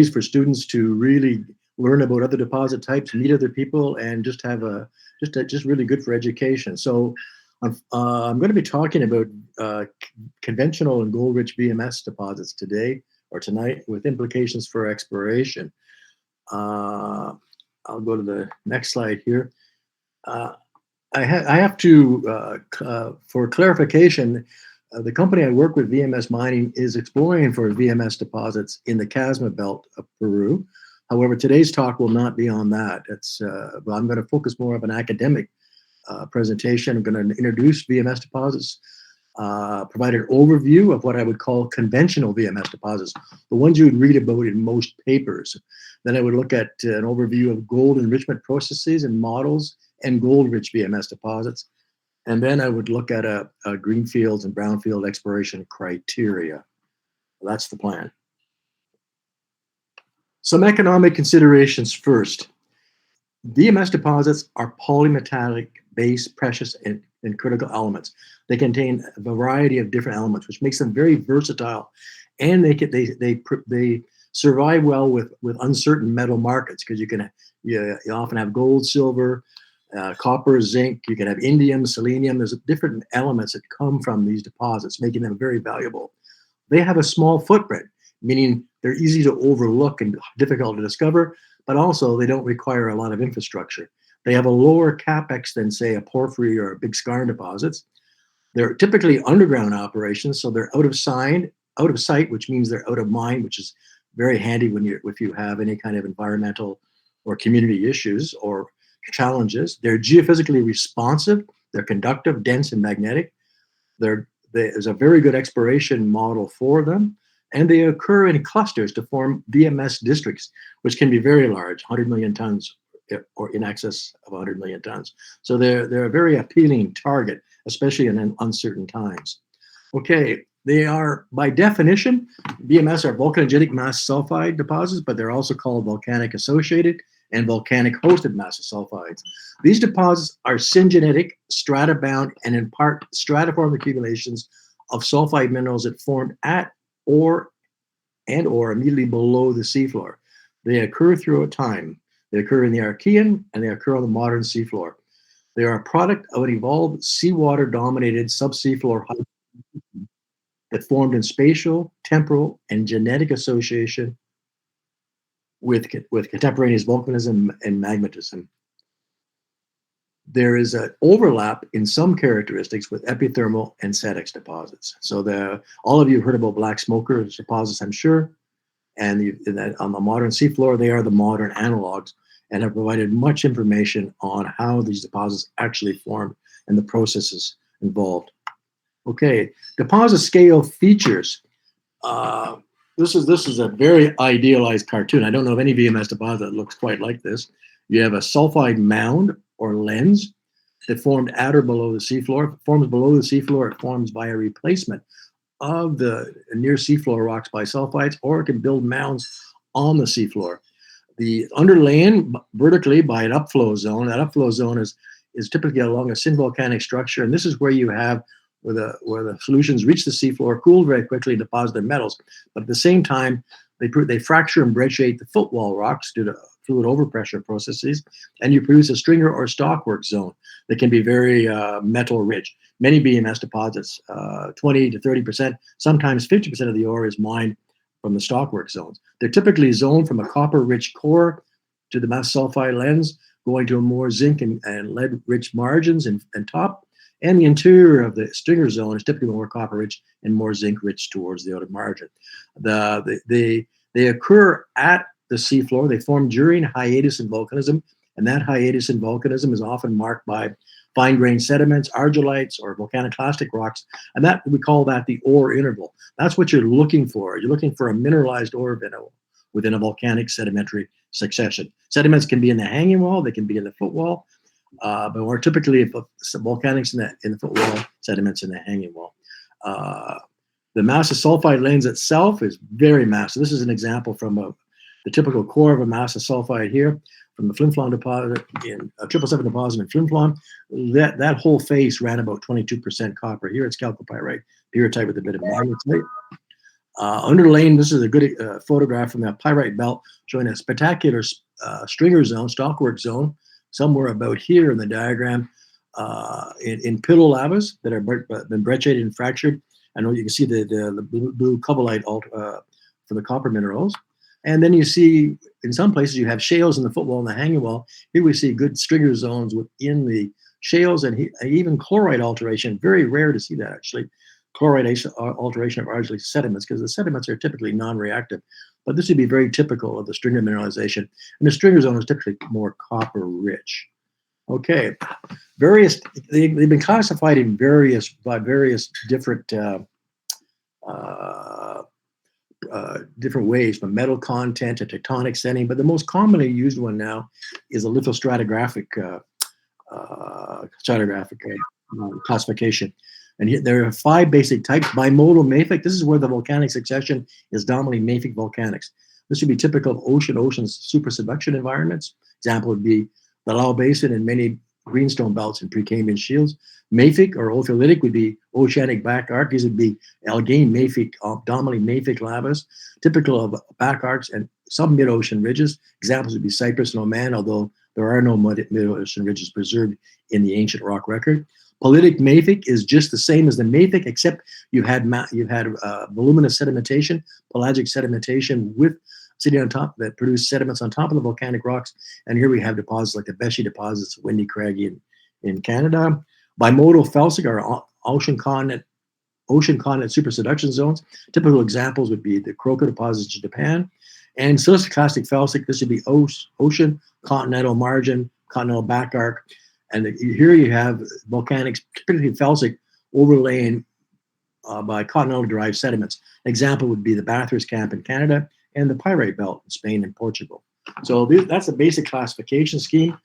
for students to really learn about other deposit types, meet other people, and just have just really good for education. So I'm going to be talking about conventional and gold-rich VMS deposits today or tonight, with implications for exploration. I'll go to the next slide here. I have to, for clarification, the company I work with, VMS Mining, is exploring for VMS deposits in the Casma Belt of Peru. However, today's talk will not be on that. Well, I'm going to focus more of an academic presentation. I'm going to introduce VMS deposits, provide an overview of what I would call conventional VMS deposits, the ones you would read about in most papers. Then I would look at an overview of gold enrichment processes and models and gold-rich VMS deposits. And then I would look at a greenfields and brownfield exploration criteria. That's the plan. Some economic considerations first. VMS deposits are polymetallic, base, precious, and critical elements. They contain a variety of different elements, which makes them very versatile, and they survive well with uncertain metal markets, because you often have gold, silver, copper, zinc. You can have indium, selenium. There's different elements that come from these deposits, making them very valuable. They have a small footprint, meaning they're easy to overlook and difficult to discover, but also they don't require a lot of infrastructure. They have a lower capex than, say, a porphyry or a big skarn deposits. They're typically underground operations, so they're out of sight, which means they're out of mind, which is very handy if you have any kind of environmental or community issues or challenges. They're geophysically responsive. They're conductive, dense, and magnetic. There's a very good exploration model for them, and they occur in clusters to form VMS districts, which can be very large, 100 million tons or in excess of 100 million tons. So they're a very appealing target, especially in uncertain times. Okay, they are, by definition, VMS are volcanogenic mass sulfide deposits, but they're also called volcanic associated and volcanic hosted massive sulfides. These deposits are syngenetic, stratabound, and in part stratiform accumulations of sulfide minerals that formed at or immediately below the seafloor. They occur throughout time. They occur in the Archean, and they occur on the modern seafloor. They are a product of an evolved seawater-dominated subseafloor that formed in spatial, temporal, and genetic association with contemporaneous volcanism and magmatism. There is an overlap in some characteristics with epithermal and SEDEX deposits. So all of you have heard about black smoker deposits, I'm sure, and on the modern seafloor, they are the modern analogs and have provided much information on how these deposits actually formed and the processes involved. Okay, deposit scale features. This is a very idealized cartoon. I don't know of any VMS deposit that looks quite like this. You have a sulfide mound or lens that formed at or below the seafloor. If it forms below the seafloor, it forms by a replacement of the near seafloor rocks by sulfides, or it can build mounds on the seafloor. The underlain vertically by an upflow zone. That upflow zone is typically along a synvolcanic structure, and this is where you have where the solutions reach the seafloor, cool very quickly, and deposit their metals. But at the same time, they fracture and brecciate the footwall rocks due to fluid overpressure processes, and you produce a stringer or stockwork zone that can be very metal rich. Many VMS deposits, 20 to 30%, sometimes 50% of the ore is mined from the stockwork zones. They're typically zoned from a copper-rich core to the mass sulfide lens, going to a more zinc and lead-rich margins and top. And the interior of the stringer zone is typically more copper-rich and more zinc-rich towards the outer margin. They occur at the seafloor. They form during hiatus in volcanism, and that hiatus in volcanism is often marked by fine-grained sediments, argillites, or volcaniclastic rocks, and that we call that the ore interval. That's what you're looking for. You're looking for a mineralized ore interval within a volcanic sedimentary succession. Sediments can be in the hanging wall, they can be in the footwall, but more typically, if volcanics in the footwall, sediments in the hanging wall. The massive sulfide lens itself is very massive. This is an example from the typical core of a massive sulfide here, from the Flin Flon deposit in 777 deposit in Flin Flon. That whole face ran about 22% copper. Here it's chalcopyrite, pyrrhotite with a bit of magnetite. Underlain, this is a good photograph from that pyrite belt showing a spectacular stringer zone, stockwork zone, somewhere about here in the diagram, in pillow lavas that have been brecciated and fractured. I know you can see the blue cobalt for the copper minerals. And then you see, in some places, you have shales in the footwall and the hanging wall. Here we see good stringer zones within the shales and even chloride alteration. Very rare to see that, actually. Chloride alteration of argillite sediments, because the sediments are typically non-reactive. But this would be very typical of the stringer mineralization. And the stringer zone is typically more copper rich. Okay, they've been classified in various different different ways, from metal content to tectonic setting. But the most commonly used one now is a lithostratigraphic classification. And there are 5 basic types. Bimodal mafic, this is where the volcanic succession is dominantly mafic volcanics. This would be typical of ocean supersubduction environments. Example would be the Lau Basin and many greenstone belts and Precambrian shields. Mafic or ophelitic would be oceanic back arc. These would be Algane mafic, dominantly mafic lavas, typical of back arcs and some mid-ocean ridges. Examples would be Cyprus and Oman, although there are no mid-ocean ridges preserved in the ancient rock record. Politic mafic is just the same as the mafic, except you've had voluminous sedimentation, pelagic sedimentation with sitting on top that produce sediments on top of the volcanic rocks. And here we have deposits like the Beshi deposits, Windy Craggy in Canada. Bimodal felsic are ocean continent supersubduction zones. Typical examples would be the Croco deposits in Japan. And siliciclastic felsic, this would be ocean, continental margin, continental back arc. And here you have volcanics, typically felsic, overlain by continental-derived sediments. An example would be the Bathurst Camp in Canada and the Pyrite Belt in Spain and Portugal. So that's the basic classification scheme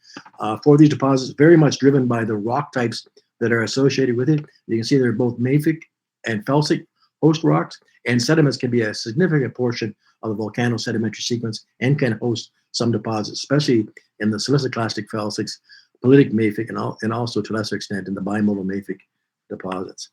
for these deposits, very much driven by the rock types that are associated with it. You can see they're both mafic and felsic host rocks, and sediments can be a significant portion of the volcano-sedimentary sequence and can host some deposits, especially in the siliciclastic felsics, politic mafic, and also to a lesser extent in the bimodal mafic deposits.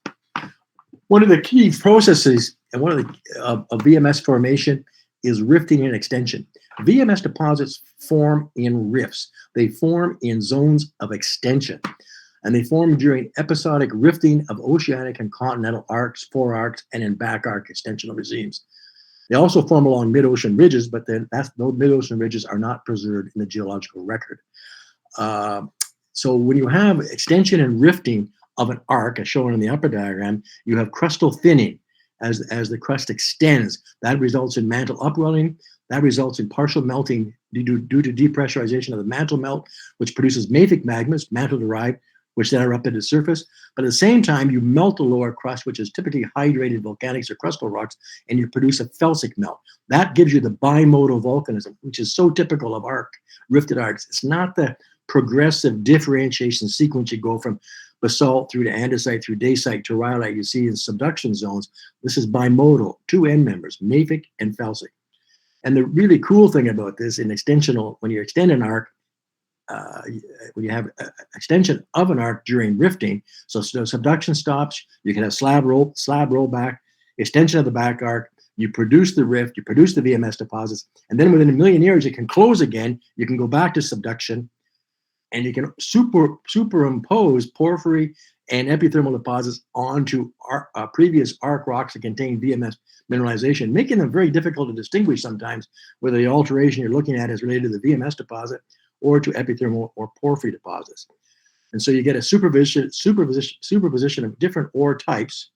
One of the key processes and one of the of VMS formation is rifting and extension. VMS deposits form in rifts. They form in zones of extension, and they form during episodic rifting of oceanic and continental arcs, forearcs, and in back arc extensional regimes. They also form along mid-ocean ridges, but then those mid-ocean ridges are not preserved in the geological record. So when you have extension and rifting of an arc, as shown in the upper diagram, you have crustal thinning as the crust extends. That results in mantle upwelling. That results in partial melting due to depressurization of the mantle melt, which produces mafic magmas, mantle-derived, which then erupt to the surface. But at the same time, you melt the lower crust, which is typically hydrated volcanics or crustal rocks, and you produce a felsic melt. That gives you the bimodal volcanism, which is so typical of rifted arcs. It's not the progressive differentiation sequence you go from basalt through to andesite, through dacite to rhyolite you see in subduction zones. This is bimodal, 2 end members, mafic and felsic. And the really cool thing about this in extensional, when you extend an arc, when you have extension of an arc during rifting, so subduction stops, you can have slab rollback, extension of the back arc, you produce the rift, you produce the VMS deposits, and then within a million years, it can close again, you can go back to subduction, and you can superimpose porphyry and epithermal deposits onto previous arc rocks that contain VMS mineralization, making them very difficult to distinguish sometimes whether the alteration you're looking at is related to the VMS deposit or to epithermal or porphyry deposits. And so you get a superposition of different ore types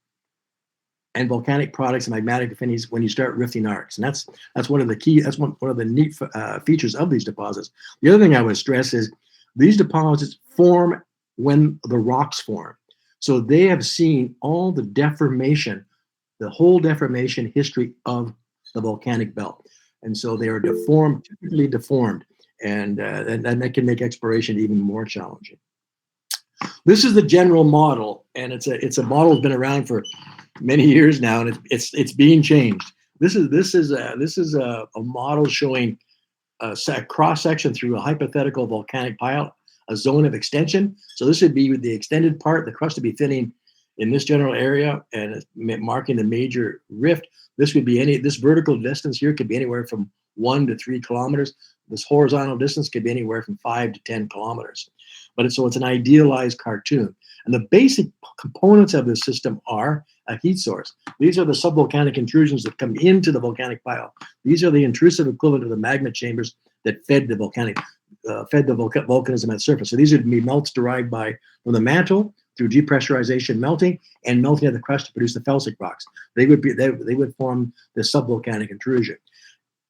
and volcanic products and magmatic affinities when you start rifting arcs. And that's one of the key, that's one of the neat features of these deposits. The other thing I would stress is these deposits form when the rocks form. So they have seen all the deformation, the whole deformation history of the volcanic belt. And so they are deformed, typically deformed. And that can make exploration even more challenging. This is the general model, and it's a model that's been around for many years now, and it's being changed. This is a model showing a cross section through a hypothetical volcanic pile, a zone of extension. So this would be the extended part. The crust would be thinning in this general area, and it's marking the major rift. This would be this vertical distance here could be anywhere from 1 to 3 kilometers. This horizontal distance could be anywhere from 5 to 10 kilometers. But it's an idealized cartoon. And the basic components of this system are a heat source. These are the subvolcanic intrusions that come into the volcanic pile. These are the intrusive equivalent of the magma chambers that fed the volcanism at surface. So these would be melts derived from the mantle through depressurization, melting, and melting of the crust to produce the felsic rocks. They would form the subvolcanic intrusion.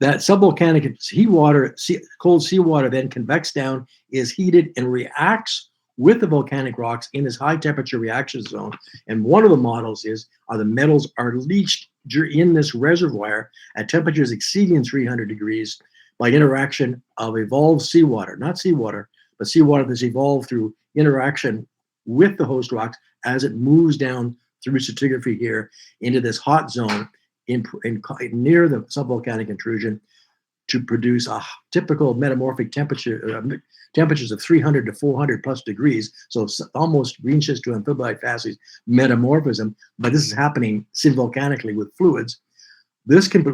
That subvolcanic seawater, cold seawater, then convects down, is heated, and reacts with the volcanic rocks in this high temperature reaction zone. And one of the models are the metals are leached in this reservoir at temperatures exceeding 300 degrees by interaction of evolved seawater, not seawater, but seawater that's evolved through interaction with the host rocks as it moves down through stratigraphy here into this hot zone near the subvolcanic intrusion to produce a typical metamorphic temperatures of 300 to 400 plus degrees. So almost green schist to amphibolite facies metamorphism, but this is happening synvolcanically with fluids. This can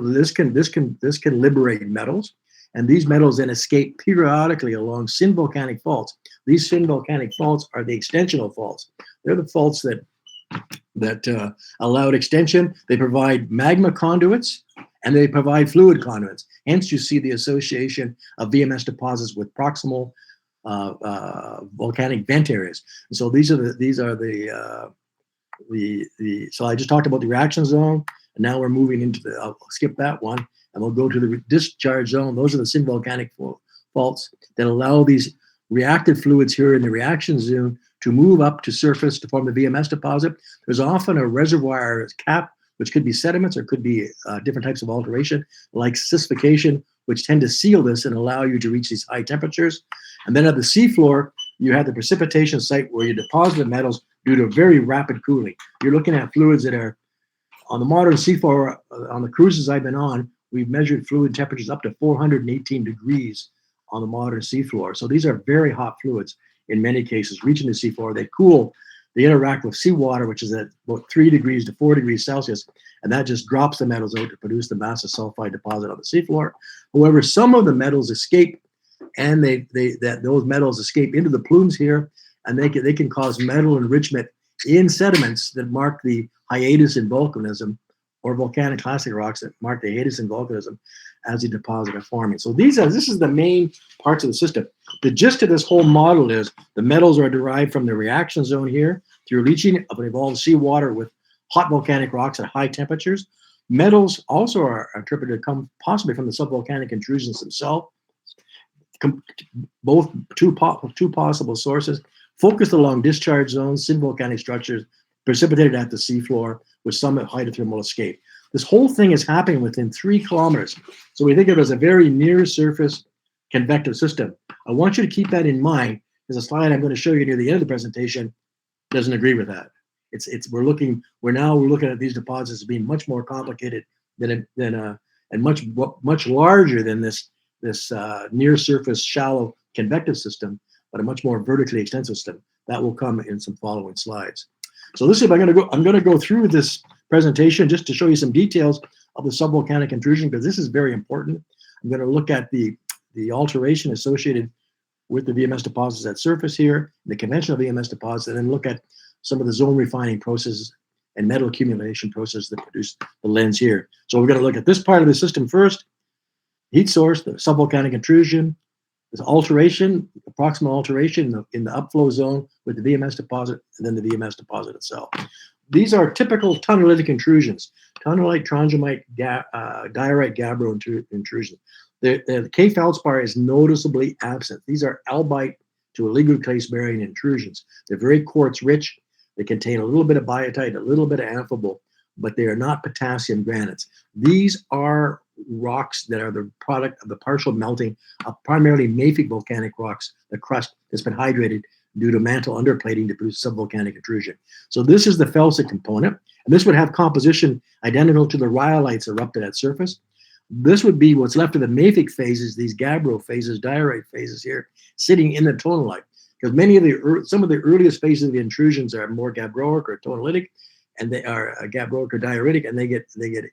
liberate metals, and these metals then escape periodically along synvolcanic faults. These synvolcanic faults are the extensional faults. They're the faults that allowed extension. They provide magma conduits and they provide fluid conduits. Hence, you see the association of VMS deposits with proximal volcanic vent areas. And so so I just talked about the reaction zone, and now we're moving into I'll skip that one, and we'll go to the discharge zone. Those are the synvolcanic faults that allow these reactive fluids here in the reaction zone to move up to surface to form the VMS deposit. There's often a reservoir cap, which could be sediments or could be different types of alteration, like sissification, which tend to seal this and allow you to reach these high temperatures. And then at the seafloor, you have the precipitation site where you deposit the metals due to very rapid cooling. You're looking at fluids that are on the modern seafloor. On the cruises I've been on, we've measured fluid temperatures up to 418 degrees on the modern seafloor. So these are very hot fluids in many cases. Reaching the seafloor, they cool, they interact with seawater, which is at about 3 degrees to 4 degrees Celsius, and that just drops the metals out to produce the massive sulfide deposit on the seafloor. However, some of the metals escape, and those metals escape into the plumes here, and they can cause metal enrichment in sediments that mark the hiatus in volcanism, or volcanic classic rocks that mark the hiatus in volcanism as a deposit are forming. So this is the main parts of the system. The gist of this whole model is the metals are derived from the reaction zone here through leaching of evolved seawater with hot volcanic rocks at high temperatures. Metals also are interpreted to come possibly from the subvolcanic intrusions themselves. Both two possible sources focused along discharge zones, synvolcanic structures precipitated at the seafloor with some hydrothermal escape. This whole thing is happening within 3 kilometers. So we think of it as a very near surface convective system. I want you to keep that in mind, because a slide I'm going to show you near the end of the presentation doesn't agree with that. We're looking at these deposits as being much more complicated and much larger than this near surface shallow convective system, but a much more vertically extensive system. That will come in some following slides. So I'm going to go through this presentation just to show you some details of the subvolcanic intrusion, because this is very important. I'm going to look at the alteration associated with the VMS deposits at surface here, the conventional VMS deposits, and then look at some of the zone refining processes and metal accumulation processes that produce the lens here. So we're going to look at this part of the system first: heat source, the subvolcanic intrusion, this alteration, the proximal alteration in the upflow zone with the VMS deposit, and then the VMS deposit itself. These are typical tunnelitic intrusions: tunnelite, trondhjemite, diorite, gabbro intrusions. The K feldspar is noticeably absent. These are albite to oligoclase bearing intrusions. They're very quartz rich. They contain a little bit of biotite, a little bit of amphibole, but they are not potassium granites. These are rocks that are the product of the partial melting of primarily mafic volcanic rocks, the crust that's been hydrated due to mantle underplating to produce subvolcanic intrusion. So this is the felsic component, and this would have composition identical to the rhyolites erupted at surface. This would be what's left of the mafic phases, these gabbro phases, diorite phases here, sitting in the tonalite. because many of some of the earliest phases of the intrusions are more gabbroic or tonolytic, and they are gabbroic or diuretic, and they get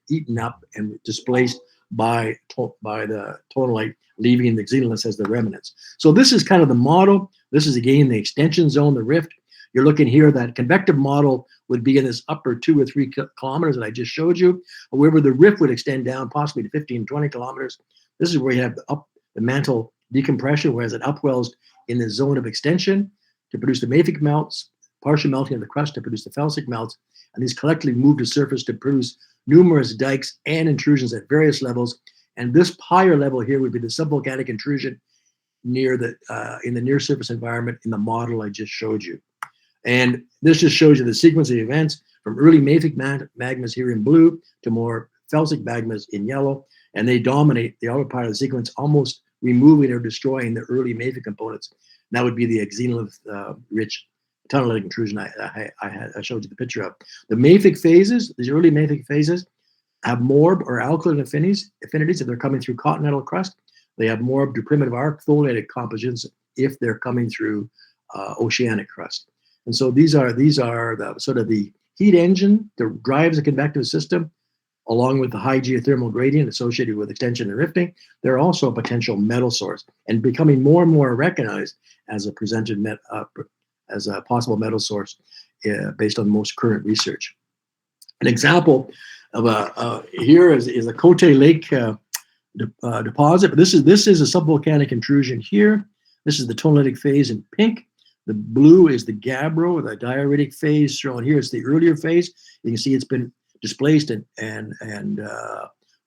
eaten up and displaced by the tonalite, leaving the xenoliths as the remnants. So this is kind of the model. This is again the extension zone, the rift. You're looking here, that convective model would be in this upper 2 or 3 kilometers that I just showed you. However, the rift would extend down possibly to 15, 20 kilometers. This is where you have the mantle decompression, whereas it upwells in the zone of extension to produce the mafic melts, partial melting of the crust to produce the felsic melts, and these collectively move to surface to produce numerous dikes and intrusions at various levels. And this higher level here would be the subvolcanic intrusion near in the near surface environment in the model I just showed you. And this just shows you the sequence of events from early mafic magmas here in blue to more felsic magmas in yellow, and they dominate the outer part of the sequence, almost removing or destroying the early mafic components. And that would be the xenolith-rich tonalite intrusion I showed you the picture of. The mafic phases, these early mafic phases, have morb or alkaline affinities if they're coming through continental crust. They have morb to primitive arc tholiatic compositions if they're coming through oceanic crust. And so these are the sort of the heat engine that drives the convective system, along with the high geothermal gradient associated with extension and rifting. They're also a potential metal source and becoming more and more recognized as a as a possible metal source based on most current research. An example of here is a Cote Lake deposit. But this is a subvolcanic intrusion here. This is the tonalitic phase in pink. The blue is the gabbro, the diuretic phase shown here. It's the earlier phase. You can see it's been displaced and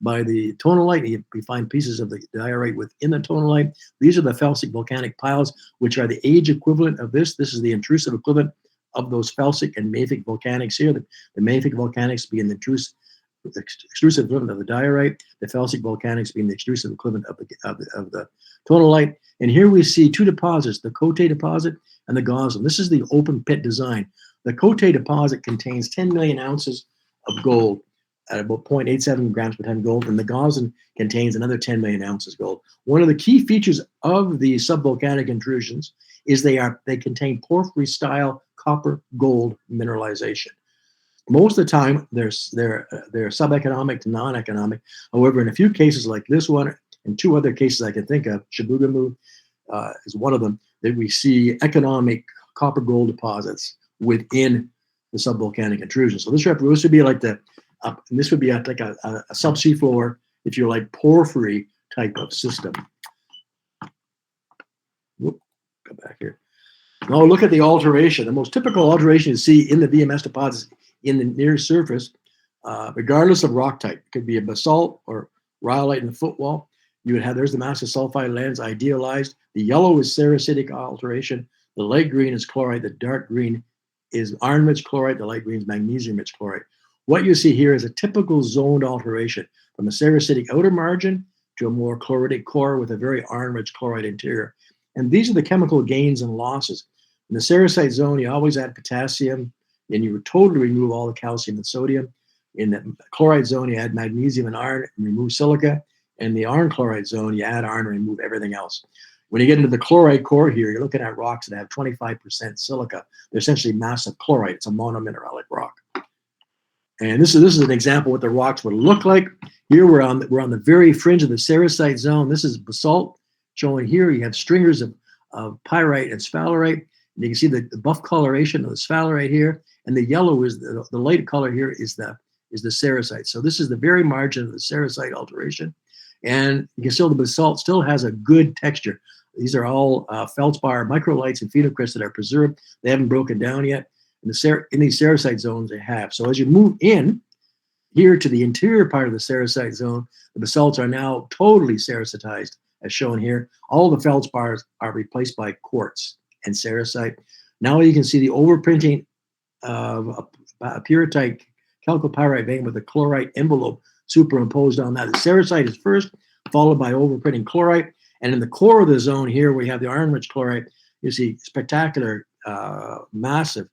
by the tonalite. We find pieces of the diorite within the tonalite. These are the felsic volcanic piles, which are the age equivalent of this. This is the intrusive equivalent of those felsic and mafic volcanics here. The mafic volcanics being the extrusive equivalent of the diorite, the felsic volcanics being the extrusive equivalent of the tonalite. And here we see 2 deposits, the Cote deposit and the Gosselin. This is the open pit design. The Cote deposit contains 10 million ounces of gold at about 0.87 grams per ton gold, and the Gosselin contains another 10 million ounces gold. One of the key features of the subvolcanic intrusions is they contain porphyry style copper gold mineralization. Most of the time they're subeconomic to non-economic. However, in a few cases like this one and 2 other cases I can think of, Chibougamau is one of them, that we see economic copper gold deposits within the subvolcanic intrusion. So this would be like this would be like a subsea floor, if you like, porphyry type of system. Whoop, go back here. Now look at the alteration. The most typical alteration you see in the VMS deposits in the near surface, regardless of rock type. It could be a basalt or rhyolite in the footwall. You would have, there's the massive sulfide lens idealized. The yellow is sericitic alteration. The light green is chlorite. The dark green is iron-rich chlorite. The light green is magnesium-rich chlorite. What you see here is a typical zoned alteration from a sericitic outer margin to a more chloritic core with a very iron-rich chlorite interior. And these are the chemical gains and losses. In the sericite zone, you always add potassium, and you would totally remove all the calcium and sodium. In the chloride zone, you add magnesium and iron and remove silica. In the iron chloride zone, you add iron and remove everything else. When you get into the chloride core here, you're looking at rocks that have 25% silica. They're essentially massive chlorite. It's a monomineralic rock. And this is an example of what the rocks would look like. Here we're on the very fringe of the sericite zone. This is basalt. Showing here, you have stringers of pyrite and sphalerite. And you can see the buff coloration of the sphalerite here, and the yellow is the light color here is the sericite. So this is the very margin of the sericite alteration. And you can see the basalt still has a good texture. These are all feldspar microlites and phenocrysts that are preserved. They haven't broken down yet. In these sericite zones, they have. So as you move in here to the interior part of the sericite zone, the basalts are now totally sericitized, as shown here. All the feldspars are replaced by quartz and sericite. Now you can see the overprinting of a pyrrhotite chalcopyrite vein with a chlorite envelope superimposed on that. The sericite is first, followed by overprinting chlorite. And in the core of the zone here, we have the iron-rich chlorite. You see spectacular, massive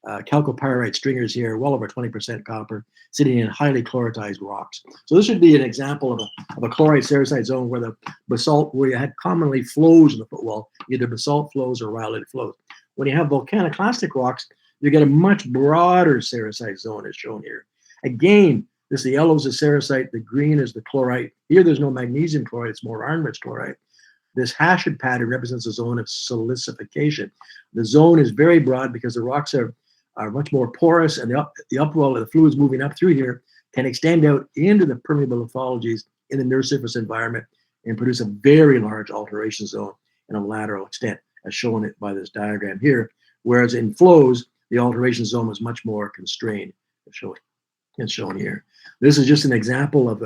chalcopyrite stringers here, well over 20% copper, sitting in highly chloratized rocks. So this would be an example of a chlorite sericite zone where the basalt, where you had commonly flows in the footwall, either basalt flows or rhyolite flows. When you have volcaniclastic rocks, you get a much broader sericite zone as shown here. Again, this the yellow is the sericite, the green is the chlorite. Here there's no magnesium chloride, it's more iron-rich chlorite. This hashed pattern represents a zone of silicification. The zone is very broad because the rocks are much more porous, and the upwell of the fluids moving up through here can extend out into the permeable lithologies in the near surface environment and produce a very large alteration zone in a lateral extent, as shown by this diagram here. Whereas in flows, the alteration zone was much more constrained, as shown here. This is just an example of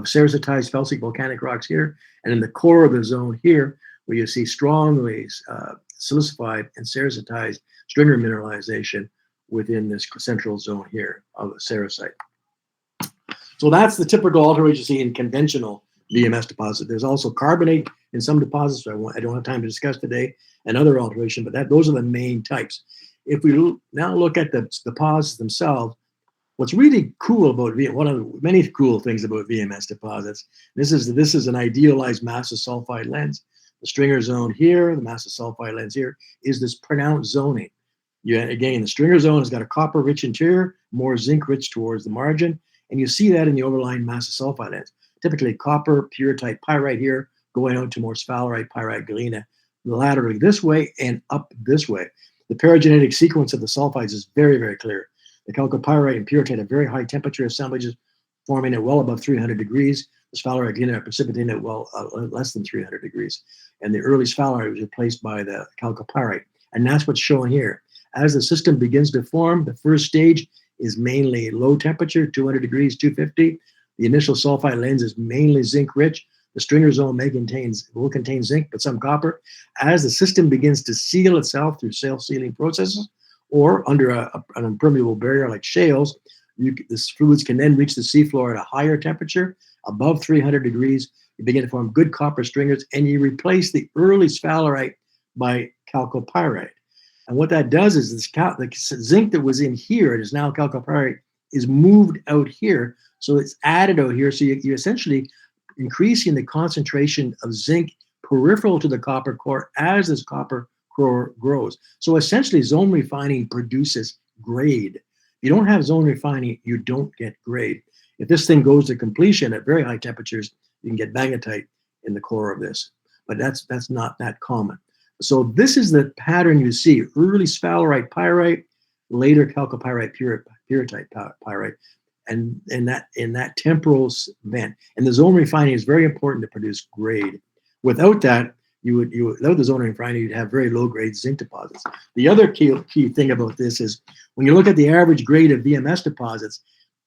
sericitized felsic volcanic rocks here, and in the core of the zone here, where you see strongly silicified and sericitized stringer mineralization within this central zone here of the sericite. So that's the typical alteration you see in conventional VMS deposit. There's also carbonate in some deposits, I don't have time to discuss today, and other alteration, but those are the main types. If we now look at the deposits themselves, what's really cool about one of the many cool things about VMS deposits, this is an idealized massive sulfide lens. The stringer zone here, the massive sulfide lens here, is this pronounced zoning. Again, the stringer zone has got a copper-rich interior, more zinc-rich towards the margin, and you see that in the overlying massive sulfide lens. Typically copper, pure-type pyrite here, going out to more sphalerite, pyrite, galena, laterally this way and up this way. The paragenetic sequence of the sulfides is very, very clear. The chalcopyrite and pyrite have very high temperature assemblages, forming at well above 300 degrees. The sphalerite galena are precipitating at less than 300 degrees. And the early sphalerite was replaced by the chalcopyrite. And that's what's shown here. As the system begins to form, the first stage is mainly low temperature, 200 degrees, 250. The initial sulfide lens is mainly zinc rich. The stringer zone will contain zinc, but some copper. As the system begins to seal itself through self-sealing processes or under an impermeable barrier like shales, these fluids can then reach the seafloor at a higher temperature, above 300 degrees. You begin to form good copper stringers, and you replace the early sphalerite by chalcopyrite. And what that does is the zinc that was in here, it is now chalcopyrite, is moved out here. So it's added out here. So you're essentially increasing the concentration of zinc peripheral to the copper core as this copper core grows. So essentially zone refining produces grade. If you don't have zone refining, you don't get grade. If this thing goes to completion at very high temperatures, you can get magnetite in the core of this, but that's not that common. So this is the pattern you see: early sphalerite pyrite, later chalcopyrite pyrite pyrite, and in that temporal vent. And the zone refining is very important to produce grade. Without that, without the zone refining, you'd have very low grade zinc deposits. The other key thing about this is when you look at the average grade of VMS deposits,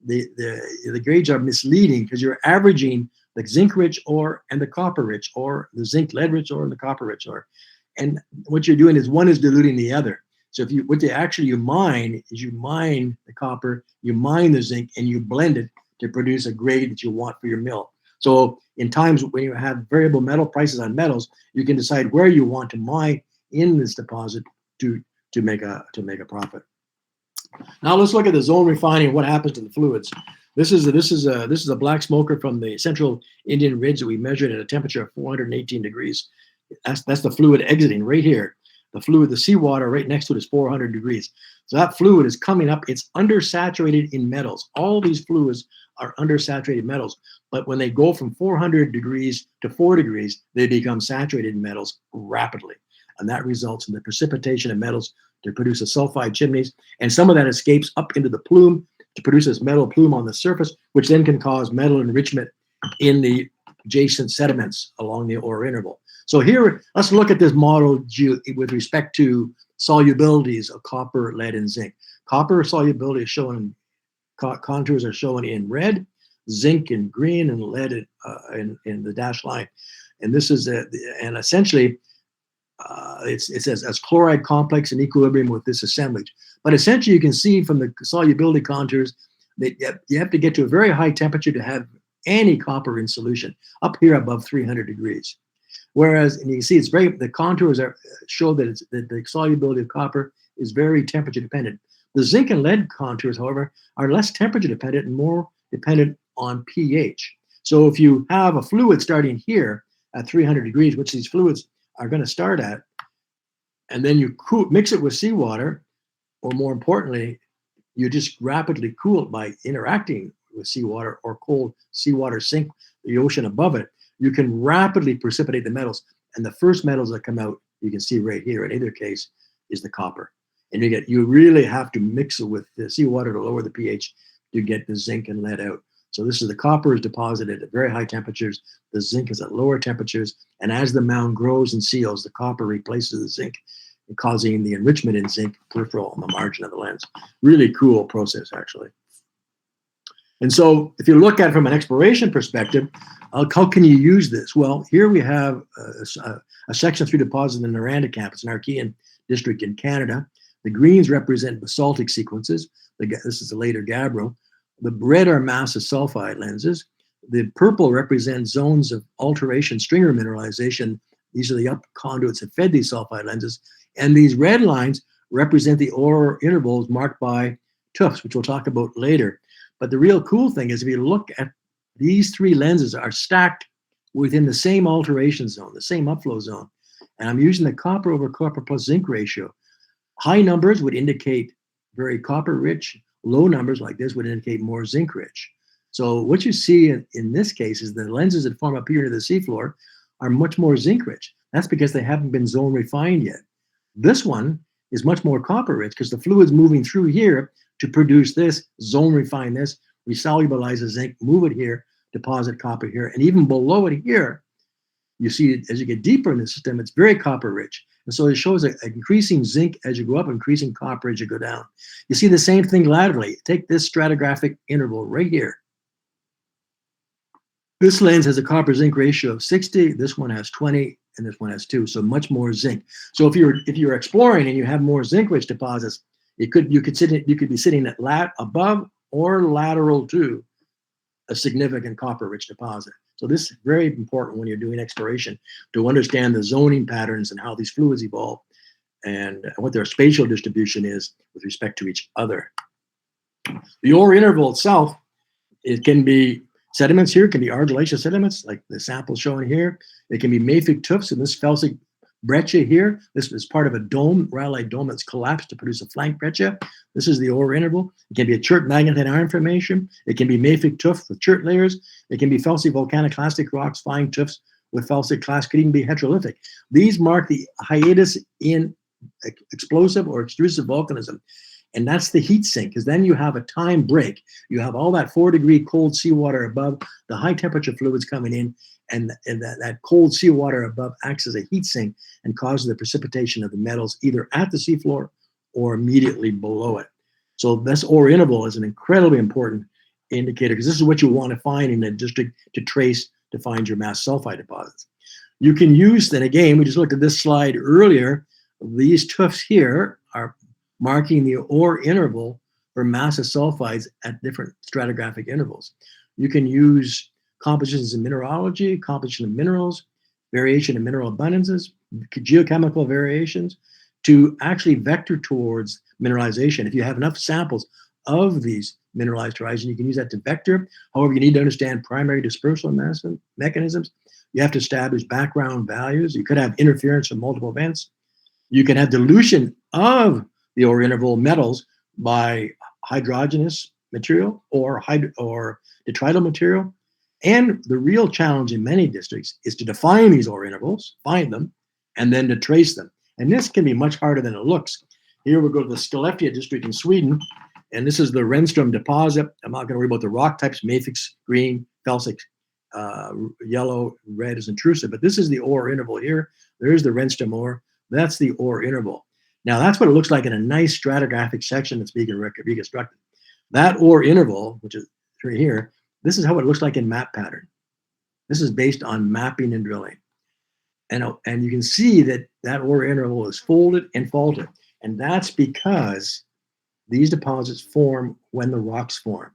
the grades are misleading because you're averaging the zinc rich ore and the copper rich ore, the zinc lead rich ore and the copper rich ore. And what you're doing is one is diluting the other. So if you mine the copper, you mine the zinc, and you blend it to produce a grade that you want for your mill. So in times when you have variable metal prices on metals, you can decide where you want to mine in this deposit to make a profit. Now let's look at the zone refining. What happens to the fluids? This is a black smoker from the central Indian ridge that we measured at a temperature of 418 degrees. That's the fluid exiting right here. The fluid, the seawater right next to it is 400 degrees. So that fluid is coming up. It's undersaturated in metals. All these fluids are undersaturated metals. But when they go from 400 degrees to 4 degrees, they become saturated in metals rapidly. And that results in the precipitation of metals to produce the sulfide chimneys. And some of that escapes up into the plume to produce this metal plume on the surface, which then can cause metal enrichment in the adjacent sediments along the ore interval. So here, let's look at this model with respect to solubilities of copper, lead, and zinc. Copper solubility is shown contours are shown in red, zinc in green, and lead in the dashed line. And this is and essentially it's as chloride complex in equilibrium with this assemblage. But essentially, you can see from the solubility contours that you have to get to a very high temperature to have any copper in solution, up here above 300 degrees. Whereas, and you can see the contours show that the solubility of copper is very temperature dependent. The zinc and lead contours, however, are less temperature dependent and more dependent on pH. So if you have a fluid starting here at 300 degrees, which these fluids are going to start at, and then you mix it with seawater, or more importantly, you just rapidly cool it by interacting with seawater, or cold seawater sink the ocean above it, you can rapidly precipitate the metals. And the first metals that come out, you can see right here in either case, is the copper. And you really have to mix it with the seawater to lower the pH to get the zinc and lead out. So this is the copper is deposited at very high temperatures. The zinc is at lower temperatures. And as the mound grows and seals, the copper replaces the zinc, causing the enrichment in zinc peripheral on the margin of the lens. Really cool process, actually. And so if you look at it from an exploration perspective, how can you use this? Well, here we have a section 3 deposit in the Noranda campus, an Archean district in Canada. The greens represent basaltic sequences. This is the later gabbro. The red are massive sulfide lenses. The purple represents zones of alteration, stringer mineralization. These are the up conduits that fed these sulfide lenses. And these red lines represent the ore intervals marked by tuffs, which we'll talk about later. But the real cool thing is if you look at these three lenses are stacked within the same alteration zone, the same upflow zone. And I'm using the copper over copper plus zinc ratio. High numbers would indicate very copper rich. Low numbers like this would indicate more zinc rich. So what you see in this case is the lenses that form up here to the seafloor are much more zinc rich. That's because they haven't been zone refined yet. This one is much more copper rich because the fluid's moving through here to produce this, zone refine this, resolubilize the zinc, move it here, deposit copper here. And even below it here, you see as you get deeper in the system, it's very copper rich. And so it shows an increasing zinc as you go up, increasing copper as you go down. You see the same thing laterally. Take this stratigraphic interval right here. This lens has a copper zinc ratio of 60. This one has 20, and this one has 2. So much more zinc. So if you're exploring and you have more zinc rich deposits, you could be sitting at above or lateral to a significant copper rich deposit. So this is very important when you're doing exploration to understand the zoning patterns and how these fluids evolve and what their spatial distribution is with respect to each other. The ore interval itself, it can be sediments here, can be argillaceous sediments like the sample shown here. It can be mafic tuffs in this felsic breccia here. This is part of a dome, rhyolite dome that's collapsed to produce a flank breccia. This is the ore interval. It can be a chert magnetite iron formation. It can be mafic tuff with chert layers. It can be felsic volcaniclastic rocks, fine tuffs with felsic clast. Could even be heterolithic. These mark the hiatus in explosive or extrusive volcanism. And that's the heat sink, because then you have a time break. You have all that 4-degree cold seawater above, the high temperature fluids coming in, and that cold seawater above acts as a heat sink and causes the precipitation of the metals either at the seafloor or immediately below it. So this ore interval is an incredibly important indicator because this is what you want to find in a district to trace to find your mass sulfide deposits. You can use, then again, we just looked at this slide earlier. These tuffs here are marking the ore interval for massive sulfides at different stratigraphic intervals. You can use compositions in mineralogy, composition of minerals, variation in mineral abundances, geochemical variations to actually vector towards mineralization. If you have enough samples of these mineralized horizons, you can use that to vector. However, you need to understand primary dispersal mechanisms. You have to establish background values. You could have interference from multiple events. You can have dilution of the ore interval metals by hydrogenous material or detrital material. And the real challenge in many districts is to define these ore intervals, find them, and then to trace them. And this can be much harder than it looks. Here we go to the Skellefteå district in Sweden, and this is the Renström deposit. I'm not going to worry about the rock types, mafic, green, felsic, yellow, red is intrusive, but this is the ore interval here. There's the Renström ore. That's the ore interval. Now that's what it looks like in a nice stratigraphic section that's being reconstructed. That ore interval, which is right here, this is how it looks like in map pattern. This is based on mapping and drilling. And you can see that ore interval is folded and faulted. And that's because these deposits form when the rocks form.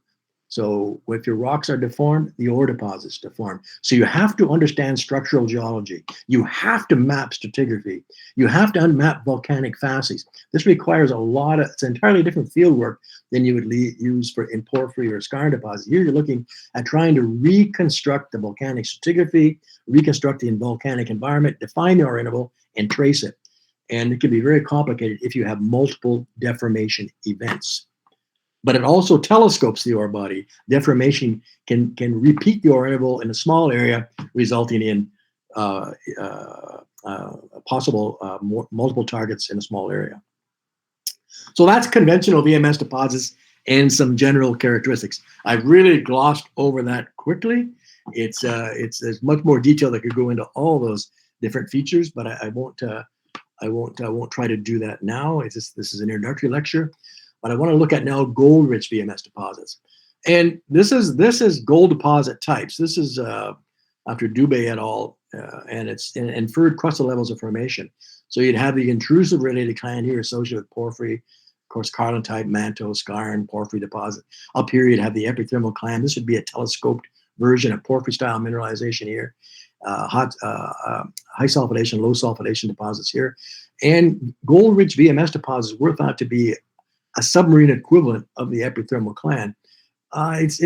So if your rocks are deformed, the ore deposits deform. So you have to understand structural geology. You have to map stratigraphy. You have to unmap volcanic facies. This requires a lot of, it's entirely different field work than you would use for in porphyry or skarn deposits. Here you're looking at trying to reconstruct the volcanic stratigraphy, reconstruct the volcanic environment, define the ore interval, and trace it. And it can be very complicated if you have multiple deformation events. But it also telescopes the ore body. Deformation can repeat the ore interval in a small area, resulting in possible multiple targets in a small area. So that's conventional VMS deposits and some general characteristics. I've really glossed over that quickly. There's much more detail that could go into all those different features, but I won't try to do that now. This is an introductory lecture. But I want to look at now gold-rich VMS deposits. And this is gold deposit types. This is after Dubé et al., and it's inferred crustal levels of formation. So you'd have the intrusive radiated clan here associated with porphyry, of course, Carlin-type, manto, skarn, porphyry deposit. Up here you'd have the epithermal clan. This would be a telescoped version of porphyry-style mineralization here. High sulfidation, low sulfidation deposits here. And gold-rich VMS deposits were thought to be a submarine equivalent of the epithermal clan. That's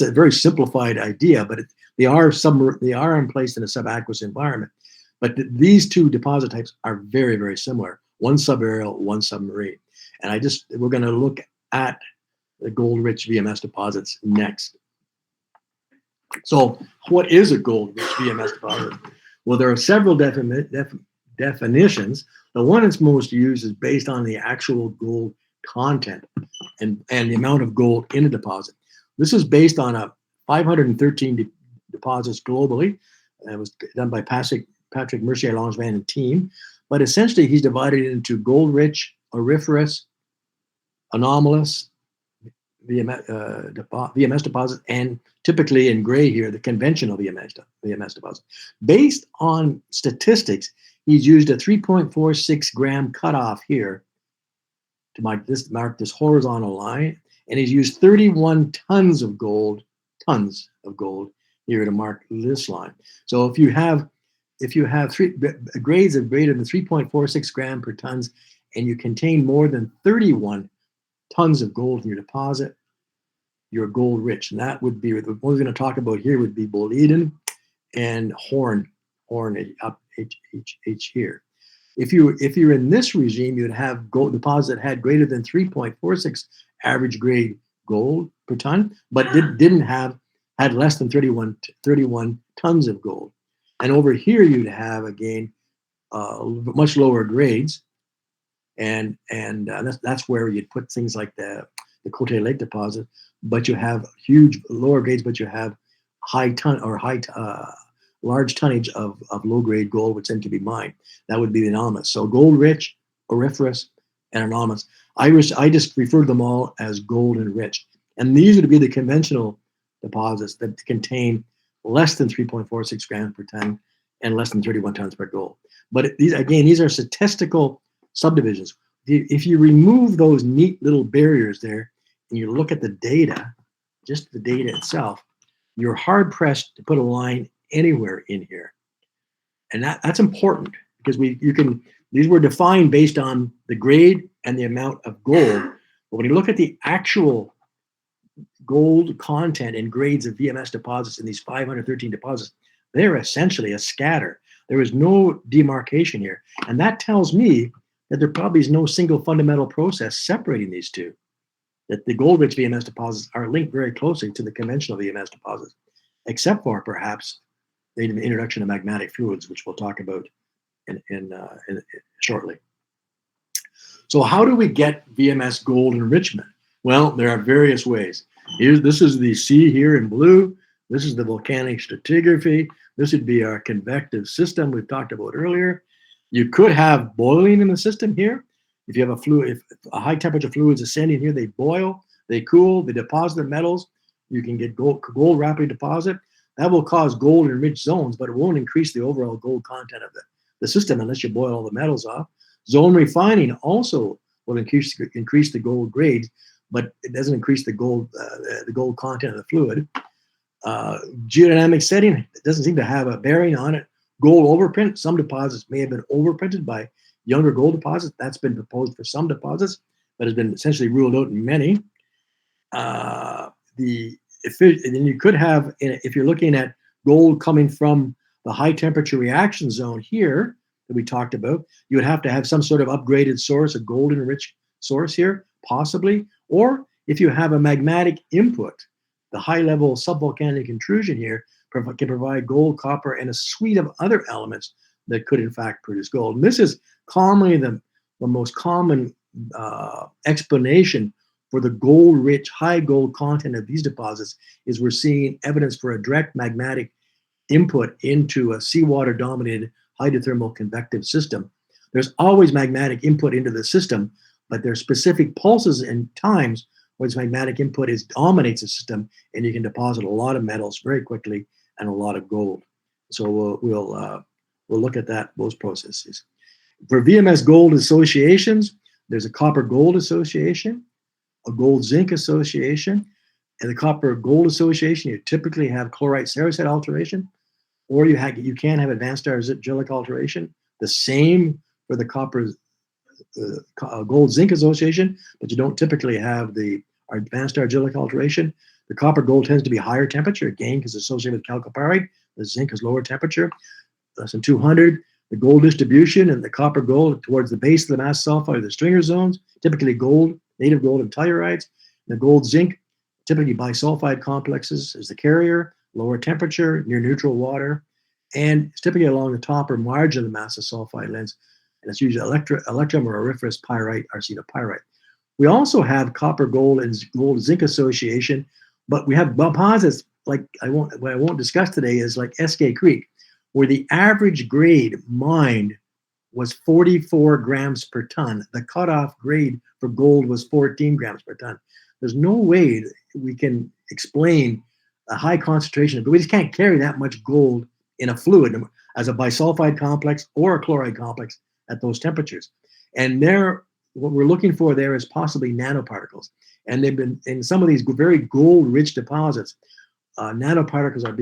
a very simplified idea, but they are placed in a subaqueous environment. But these two deposit types are very, very similar. One subaerial, one submarine. And we're going to look at the gold-rich VMS deposits next. So what is a gold-rich VMS deposit? Well, there are several definitions. The one that's most used is based on the actual gold content and the amount of gold in a deposit. This is based on 513 deposits globally. It was done by Patrick Mercier-Langevin and team. But essentially, he's divided it into gold-rich, auriferous, anomalous, VMS deposits, and typically in gray here, the conventional VMS deposit. Based on statistics, he's used a 3.46 gram cutoff here to mark this horizontal line, and he's used 31 tons of gold here to mark this line. So if you have grades of greater than 3.46 gram per tons, and you contain more than 31 tons of gold in your deposit, you're gold rich. And that would be, what we're going to talk about here would be Boliden and Horn up H here. If you're in this regime, you'd have gold deposits that had greater than 3.46 average grade gold per ton, but had less than 31 tons of gold. And over here, you'd have, again, much lower grades. And that's where you'd put things like the Cote Lake deposit, but you have huge lower grades, but you have large tonnage of low-grade gold, which tend to be mined. That would be the anomalous. So gold-rich, auriferous, and anomalous. I just refer to them all as gold-enriched. And these would be the conventional deposits that contain less than 3.46 grams per ton and less than 31 tons per gold. But these are statistical subdivisions. If you remove those neat little barriers there and you look at the data, just the data itself, you're hard-pressed to put a line anywhere in here. And that's important because these were defined based on the grade and the amount of gold. But when you look at the actual gold content and grades of VMS deposits in these 513 deposits, they're essentially a scatter. There is no demarcation here. And that tells me that there probably is no single fundamental process separating these two, that the gold-rich VMS deposits are linked very closely to the conventional VMS deposits, except for perhaps the introduction of magmatic fluids, which we'll talk about in shortly. So how do we get VMS gold enrichment? Well, there are various ways. This is the C here in blue. This is the volcanic stratigraphy. This would be our convective system we've talked about earlier. You could have boiling in the system here. If you have if a high temperature fluid is ascending here, they boil, they cool, they deposit the metals. You can get gold rapidly deposit. That will cause gold enriched zones, but it won't increase the overall gold content of the system unless you boil all the metals off. Zone refining also will increase the gold grades, but it doesn't increase the gold content of the fluid. Geodynamic setting, it doesn't seem to have a bearing on it. Gold overprint, some deposits may have been overprinted by younger gold deposits. That's been proposed for some deposits, but has been essentially ruled out in many. Then you could have, if you're looking at gold coming from the high temperature reaction zone here that we talked about, you would have to have some sort of upgraded source, a golden rich source here, possibly. Or if you have a magmatic input, the high level subvolcanic intrusion here can provide gold, copper, and a suite of other elements that could in fact produce gold. And this is commonly the most common explanation for the gold-rich, high gold content of these deposits is we're seeing evidence for a direct magmatic input into a seawater-dominated hydrothermal convective system. There's always magmatic input into the system, but there's specific pulses and times where this magmatic input dominates the system, and you can deposit a lot of metals very quickly and a lot of gold. So we'll look at those processes. For VMS gold associations, there's a copper gold association, a gold zinc association, and the copper gold association. You typically have chlorite salicylate alteration, or you can have advanced argillic alteration. The same for the copper gold zinc association, but you don't typically have the advanced argillic alteration. The copper gold tends to be higher temperature, again, because it's associated with chalcopyrite. The zinc is lower temperature, less than 200. The gold distribution and the copper gold towards the base of the mass sulfide are the stringer zones, typically gold, native gold and tellurides. The gold zinc, typically bisulfide complexes, is the carrier, lower temperature, near neutral water, and it's typically along the top or margin of the massive sulfide lens, and it's usually electrum or auriferous pyrite, arsenopyrite. We also have copper gold and gold zinc association, but we have deposits like what I won't discuss today is like Eskay Creek, where the average grade mined was 44 grams per ton. The cutoff grade for gold was 14 grams per ton. There's no way we can explain a high concentration, but we just can't carry that much gold in a fluid as a bisulfide complex or a chloride complex at those temperatures. And what we're looking for there is possibly nanoparticles. And they've been in some of these very gold-rich deposits. Nanoparticles are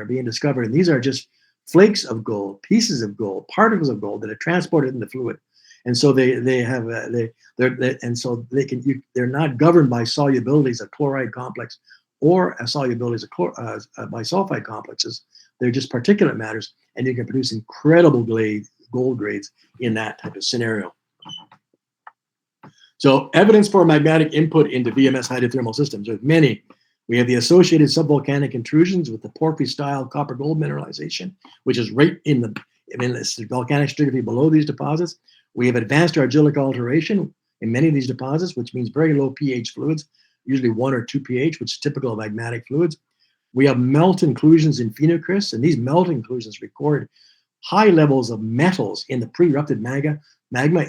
being discovered, and these are just flakes of gold, pieces of gold, particles of gold that are transported in the fluid, and so they're not governed by solubilities of chloride complex or solubilities of bisulfide complexes. They're just particulate matters, and you can produce incredible gold grades in that type of scenario. So evidence for magmatic input into VMS hydrothermal systems. There's many. We have the associated subvolcanic intrusions with the porphyry-style copper-gold mineralization, which is right in the volcanic stratigraphy below these deposits. We have advanced argillic alteration in many of these deposits, which means very low pH fluids, usually 1 or 2 pH, which is typical of magmatic fluids. We have melt inclusions in phenocrysts, and these melt inclusions record high levels of metals in the pre-erupted magma,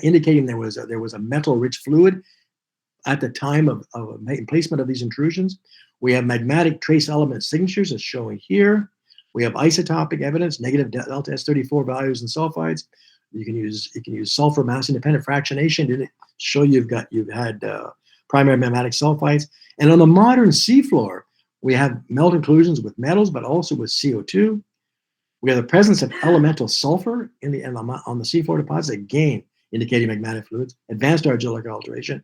indicating there was a metal-rich fluid at the time of placement of these intrusions. We have magmatic trace element signatures, as shown here. We have isotopic evidence, negative delta S34 values in sulfides. You can use sulfur mass independent fractionation to show you've had primary magmatic sulfides. And on the modern seafloor, we have melt inclusions with metals, but also with CO2. We have the presence of elemental sulfur on the seafloor deposits, again indicating magmatic fluids, advanced argillic alteration,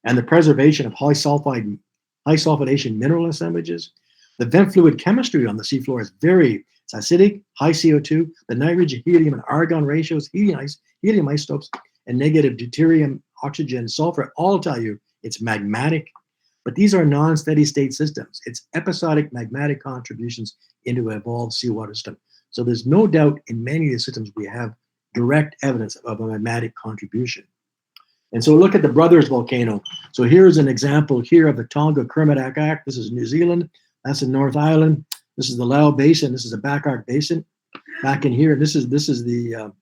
and the preservation of high sulfidation mineral assemblages. The vent fluid chemistry on the seafloor is it's acidic, high CO2. The nitrogen, helium, and argon ratios, helium isotopes, and negative deuterium, oxygen, sulfur all tell you it's magmatic. But these are non-steady state systems. It's episodic magmatic contributions into an evolved seawater system. So there's no doubt in many of the systems we have direct evidence of a magmatic contribution. And so look at the Brothers volcano. So here's an example here of the Tonga Kermit Act. This is New Zealand. That's in North Island. This is the Lau Basin. This is the Back Arc Basin. Back in here, this is the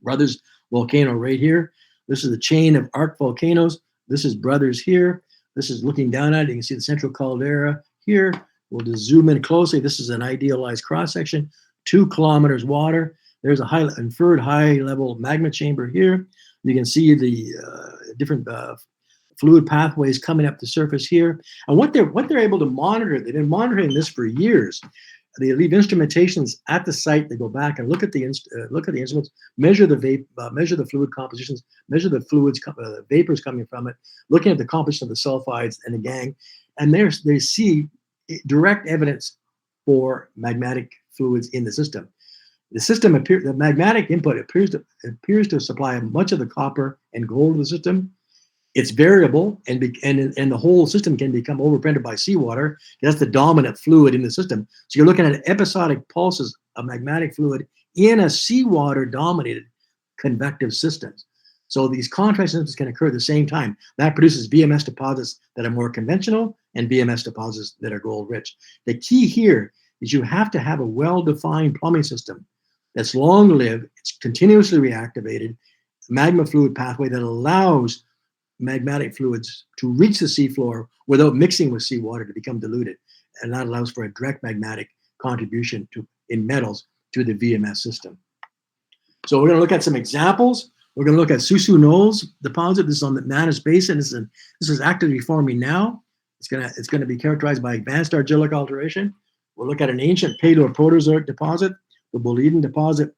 Brothers volcano right here. This is the chain of arc volcanoes. This is Brothers here. This is looking down at it. You can see the central caldera here. We'll just zoom in closely. This is an idealized cross section. 2 kilometers water. There's a inferred high level magma chamber here. You can see the different fluid pathways coming up the surface here. And what they're able to monitor, they've been monitoring this for years. They leave instrumentations at the site. They go back and look at the instruments, measure the fluid compositions, measure the fluids, vapors coming from it, looking at the composition of the sulfides and the gangue, and they see direct evidence for magmatic fluids in the system. The magmatic input appears to supply much of the copper and gold of the system. It's variable, and the whole system can become overprinted by seawater. That's the dominant fluid in the system. So you're looking at episodic pulses of magmatic fluid in a seawater-dominated convective systems. So these contrast systems can occur at the same time. That produces VMS deposits that are more conventional and VMS deposits that are gold-rich. The key here is you have to have a well-defined plumbing system that's long-lived, it's continuously reactivated, magma fluid pathway that allows magmatic fluids to reach the seafloor without mixing with seawater to become diluted. And that allows for a direct magmatic contribution in metals to the VMS system. So we're going to look at some examples. We're going to look at Susu Knolls deposit. This is on the Manus Basin. This is actively forming now. It's going to be characterized by advanced argillic alteration. We'll look at an ancient Paleoproterozoic deposit, the Boliden deposit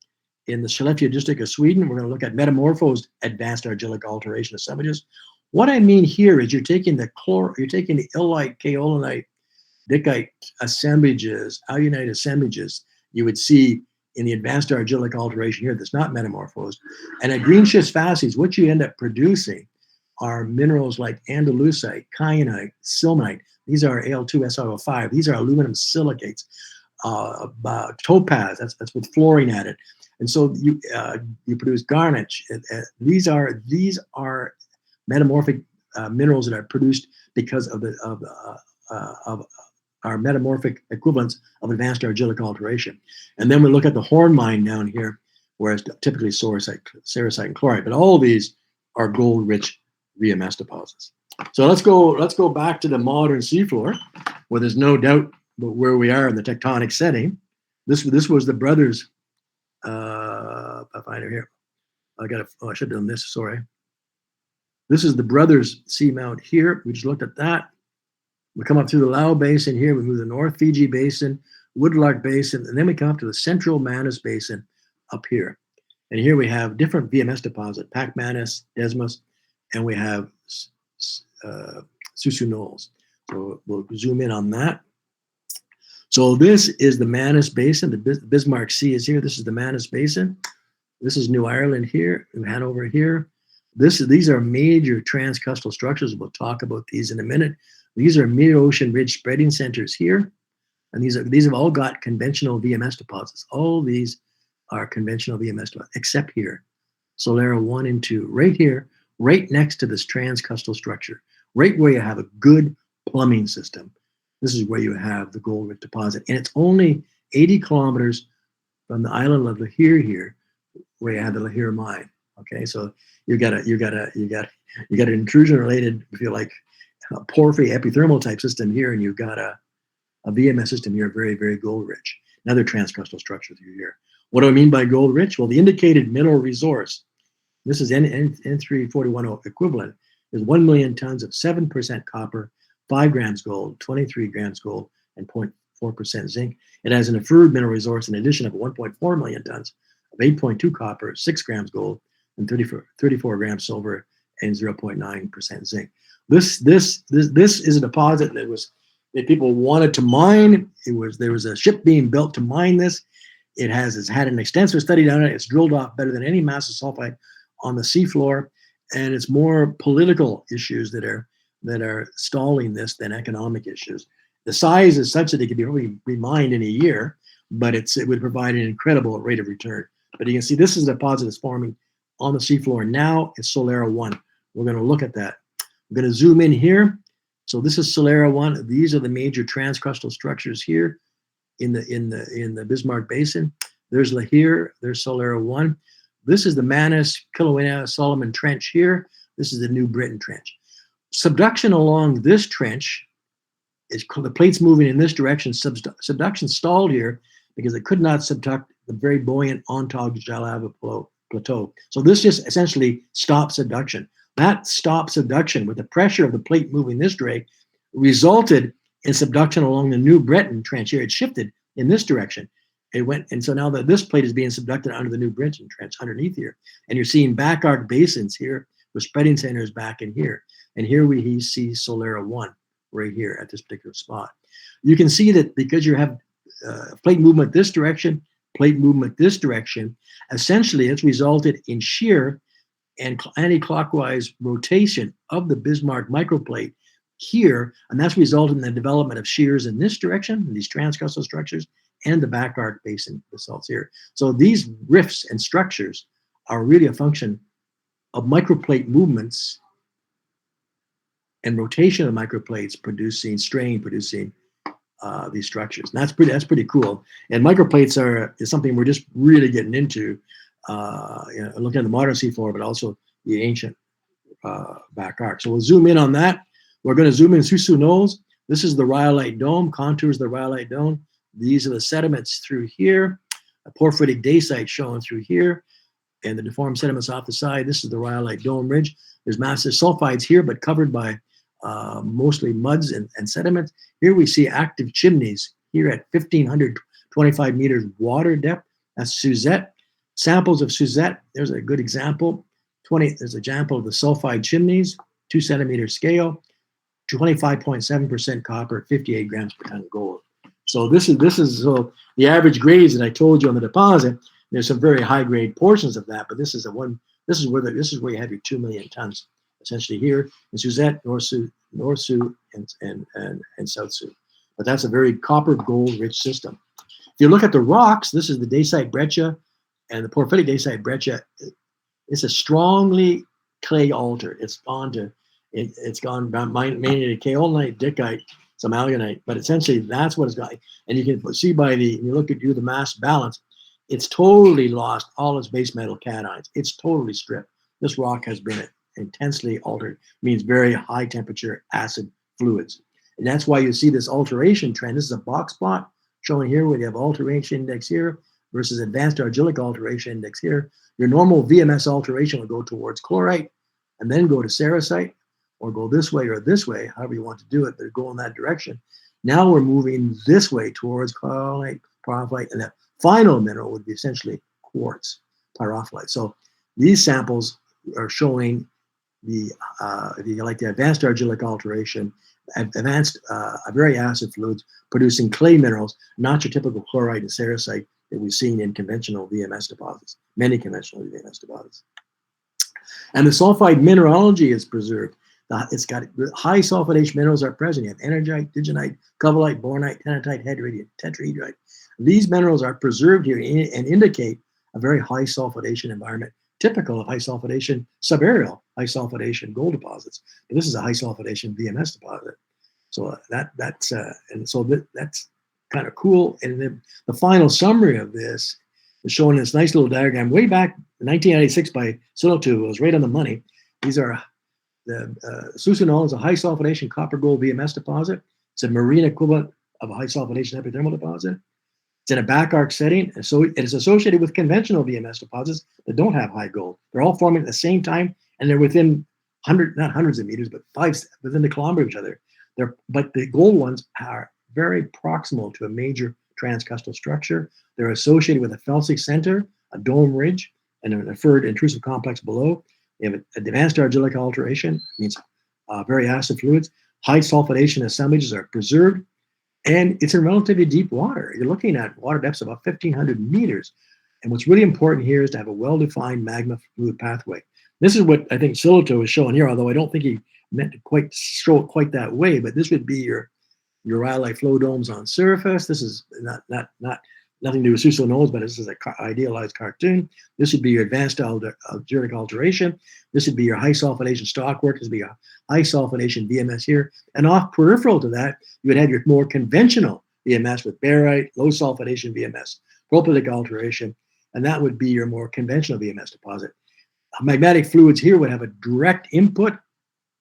in the Skellefteå district of Sweden. We're going to look at metamorphosed advanced argillic alteration assemblages. What I mean here is you're taking the illite, kaolinite, dickite assemblages, alunite assemblages you would see in the advanced argillic alteration here that's not metamorphosed. And at green schist facies, what you end up producing are minerals like andalusite, kyanite, silmonite. These are Al2SiO5. These are aluminum silicates. Topaz, that's with fluorine added. And so you produce garnet. These are metamorphic minerals that are produced because of our metamorphic equivalents of advanced argillic alteration. And then we look at the horn mine down here, where it's typically sericite and chlorite. But all of these are gold-rich VMS deposits. So let's go back to the modern seafloor, where there's no doubt about where we are in the tectonic setting. This was the brothers. I find it here. I should have done this. Sorry. This is the brothers seamount here. We just looked at that. We come up through the Lau Basin here. We move the North Fiji Basin, Woodlark Basin, and then we come up to the Central Manus Basin up here. And here we have different VMS deposits, Pac Manus, Desmos, and we have Susu Knolls. So we'll zoom in on that. So this is the Manus Basin. The Bismarck Sea is here. This is the Manus Basin. This is New Ireland here, New Hanover here. These are major transcostal structures. We'll talk about these in a minute. These are mid-ocean ridge spreading centers here. And these have all got conventional VMS deposits. All these are conventional VMS deposits, except here. Solera 1 and 2, right here, right next to this transcostal structure, right where you have a good plumbing system. This is where you have the gold-rich deposit. And it's only 80 kilometers from the island of Lahire here, where you have the Lahire mine. Okay, so you got an intrusion-related, if you like, porphyry epithermal type system here, and you've got a VMS system here, very, very gold-rich. Another transcrustal structure through here. What do I mean by gold-rich? Well, the indicated mineral resource, this is N341 equivalent, is 1 million tons of 7% copper, 5 grams gold, 23 grams gold, and 0.4% zinc. It has an inferred mineral resource in addition of 1.4 million tons of 8.2 copper, 6 grams gold, and 34 grams silver, and 0.9% zinc. This is a deposit that people wanted to mine. There was a ship being built to mine this. It's had an extensive study done on it. It's drilled off better than any massive sulfide on the seafloor, and it's more political issues that are stalling this than economic issues. The size is such that it could be remined in a year, but it would provide an incredible rate of return. But you can see this is a deposit that's forming on the seafloor now. It's Solera 1. We're going to look at that. I'm going to zoom in here. So this is Solera 1. These are the major transcrustal structures here in the Bismarck Basin. There's Lahire. There's Solera 1. This is the Manus Kilauea Solomon Trench here. This is the New Britain Trench. Subduction along this trench is the plates moving in this direction. Subduction stalled here because it could not subduct the very buoyant Ontog Jalava plateau. So this just essentially stopped subduction. That stopped subduction with the pressure of the plate moving this way, resulted in subduction along the New Breton Trench here. It shifted in this direction. It went, and so now that this plate is being subducted under the New Breton Trench underneath here, and you're seeing back arc basins here with spreading centers back in here. And here we see Solera 1 right here at this particular spot. You can see that because you have plate movement this direction, plate movement this direction, essentially it's resulted in shear and anti-clockwise rotation of the Bismarck microplate here, and that's resulted in the development of shears in this direction, these transcrustal structures, and the back arc basin basalts here. So these rifts and structures are really a function of microplate movements and rotation of microplates producing strain, producing these structures. And that's pretty cool. And microplates is something we're just really getting into, looking at the modern seafloor, but also the ancient back arc. So we'll zoom in on that. We're going to zoom in Susu Knolls. This is the rhyolite dome, contours of the rhyolite dome. These are the sediments through here, a porphyritic dacite showing through here, and the deformed sediments off the side. This is the rhyolite dome ridge. There's massive sulfides here, but covered by mostly muds and sediments. Here we see active chimneys here at 1,525 meters water depth. That's Suzette. Samples of Suzette, there's a good example. There's an example of the sulfide chimneys, 2 centimeter scale, 25.7% copper, 58 grams per ton of gold. So this is so the average grades that I told you on the deposit. There's some very high grade portions of that, but this is where you have your 2 million tons essentially here in Suzette, North Sioux, and South Sioux. But that's a very copper gold rich system. If you look at the rocks, this is the dacite breccia and the porphyritic dacite breccia. It's a strongly clay altar. It's gone mainly to kaolinite, dickite, some alunite, but essentially that's what it's got. And you can see when you do the mass balance, it's totally lost all its base metal cations. It's totally stripped. This rock has been intensely altered, means very high temperature acid fluids. And that's why you see this alteration trend. This is a box plot showing here where you have alteration index here versus advanced argillic alteration index here. Your normal VMS alteration will go towards chlorite and then go to sericite, or go this way or this way, however you want to do it, but go in that direction. Now we're moving this way towards chlorite, pyrophyllite, and the final mineral would be essentially quartz, pyrophyllite. So these samples are showing the advanced argillic alteration, advanced very acid fluids producing clay minerals, not your typical chlorite and sericite that we've seen in conventional VMS deposits, many conventional VMS deposits. And the sulfide mineralogy is preserved. It's got high sulfidation minerals are present. You have energite, digenite, cobalite, bornite, tennantite, hedrite, tetrahedrite. These minerals are preserved here and indicate a very high sulfidation environment, typical of high sulfidation subaerial, high sulfidation gold deposits. But this is a high sulfidation VMS deposit. So that's kind of cool. And then the final summary of this is shown in this nice little diagram way back in 1996 by Sillitoe. It was right on the money. These are the Susu Knoll is a high sulfidation copper gold VMS deposit. It's a marine equivalent of a high sulfidation epithermal deposit. It's in a back arc setting, and so it is associated with conventional VMS deposits that don't have high gold. They're all forming at the same time, and they're within not hundreds of meters, but within the kilometer of each other. But the gold ones are very proximal to a major transcustal structure. They're associated with a felsic center, a dome ridge, and an inferred intrusive complex below. They have advanced argillic alteration, means very acid fluids. High sulfidation assemblages are preserved, and it's in relatively deep water. You're looking at water depths of about 1,500 meters. And what's really important here is to have a well-defined magma fluid pathway. This is what I think Sillitoe is showing here, although I don't think he meant to quite show it quite that way, but this would be your rhyolite flow domes on surface. This is nothing to do with Susu Knolls, but this is an idealized cartoon. This would be your advanced argillic alteration. This would be your high sulfidation stockwork. This would be a high sulfidation VMS here. And off peripheral to that, you would have your more conventional VMS with barite, low sulfidation VMS, propylitic alteration, and that would be your more conventional VMS deposit. Magmatic fluids here would have a direct input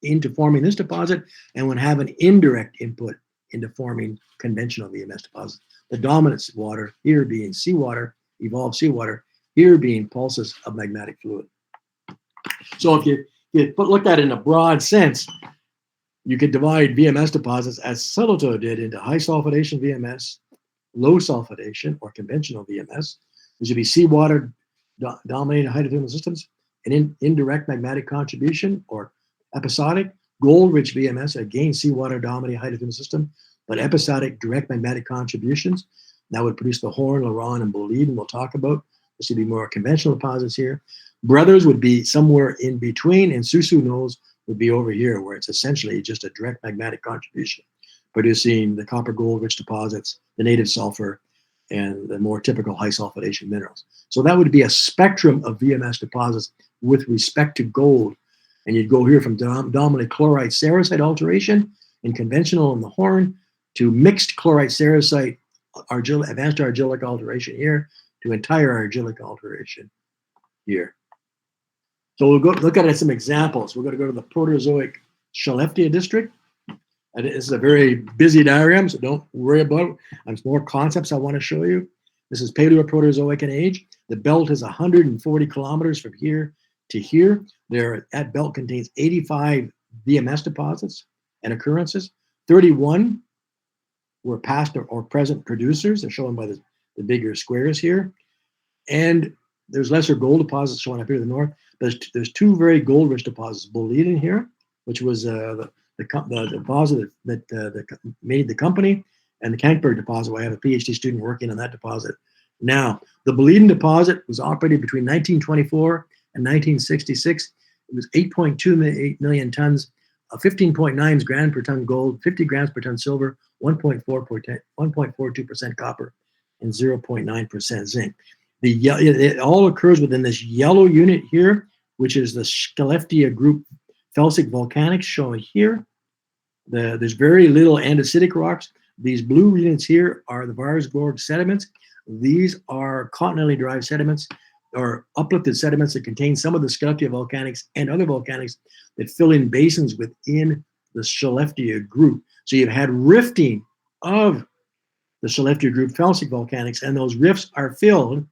into forming this deposit and would have an indirect input into forming conventional VMS deposits. The dominant water here being seawater, evolved seawater, here being pulses of magmatic fluid. So if But looked at it in a broad sense, you could divide VMS deposits as Sillitoe did into high sulfidation VMS, low sulfidation or conventional VMS. These would be seawater dominated hydrothermal systems, and indirect magmatic contribution or episodic gold-rich VMS, again seawater dominated hydrothermal system, but episodic direct magmatic contributions. That would produce the Horn, Laron, and Boliden we'll talk about. This would be more conventional deposits here. Brothers would be somewhere in between, and Susu Knolls would be over here, where it's essentially just a direct magmatic contribution, producing the copper gold rich deposits, the native sulfur, and the more typical high sulfidation minerals. So that would be a spectrum of VMS deposits with respect to gold. And you'd go here from dominant chlorite sericite alteration in conventional in the Horn to mixed chlorite sericite advanced argillic alteration here to entire argillic alteration here. So we'll go look at some examples. We're going to go to the Proterozoic Skellefteå district. And this is a very busy diagram, so don't worry about it. There's more concepts I want to show you. This is Paleoproterozoic in age. The belt is 140 kilometers from here to here. That belt contains 85 VMS deposits and occurrences. 31 were past or present producers. They're shown by the bigger squares here. And there's lesser gold deposits shown up here to the north. There's two very gold-rich deposits. Boliden here, which was the deposit that made the company, and the Kankberg deposit, where I have a PhD student working on that deposit now. The Boliden deposit was operated between 1924 and 1966. It was 8.28 million tons, 15.9 grams per ton gold, 50 grams per ton silver, 1.42% copper, and 0.9% zinc. It all occurs within this yellow unit here, which is the Skellefteå group felsic volcanics shown here. There's very little andesitic rocks. These blue units here are the Varsborg sediments. These are continentally derived sediments or uplifted sediments that contain some of the Skellefteå volcanics and other volcanics that fill in basins within the Skellefteå group. So you've had rifting of the Skellefteå group felsic volcanics, and those rifts are filled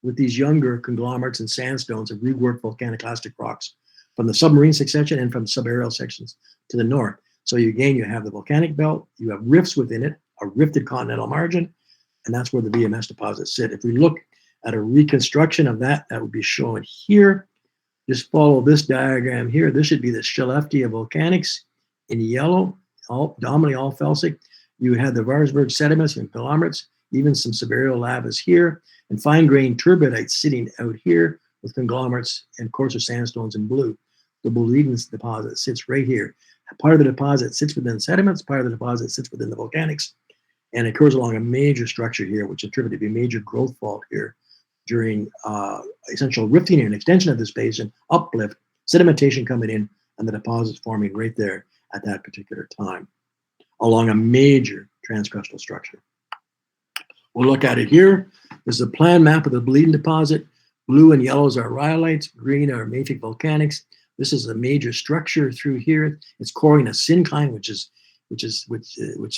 with these younger conglomerates and sandstones of reworked volcaniclastic rocks from the submarine section and from subaerial sections to the north. So you have the volcanic belt, you have rifts within it, a rifted continental margin, and that's where the VMS deposits sit. If we look at a reconstruction of that, that would be shown here. Just follow this diagram here. This should be the Skellefteå volcanics in yellow, dominantly all felsic. You had the Varsborg sediments and conglomerates, even some subaerial lavas here, and fine-grained turbidites sitting out here with conglomerates and coarser sandstones in blue. The Boliden deposit sits right here. Part of the deposit sits within sediments, part of the deposit sits within the volcanics, and it occurs along a major structure here, which is attributed to be a major growth fault here during essential rifting and extension of this basin, uplift, sedimentation coming in, and the deposits forming right there at that particular time along a major transcrustal structure. We'll look at it here. This is a plan map of the Boliden deposit. Blue and yellows are rhyolites, green are mafic volcanics. This is a major structure through here. It's coring a syncline, which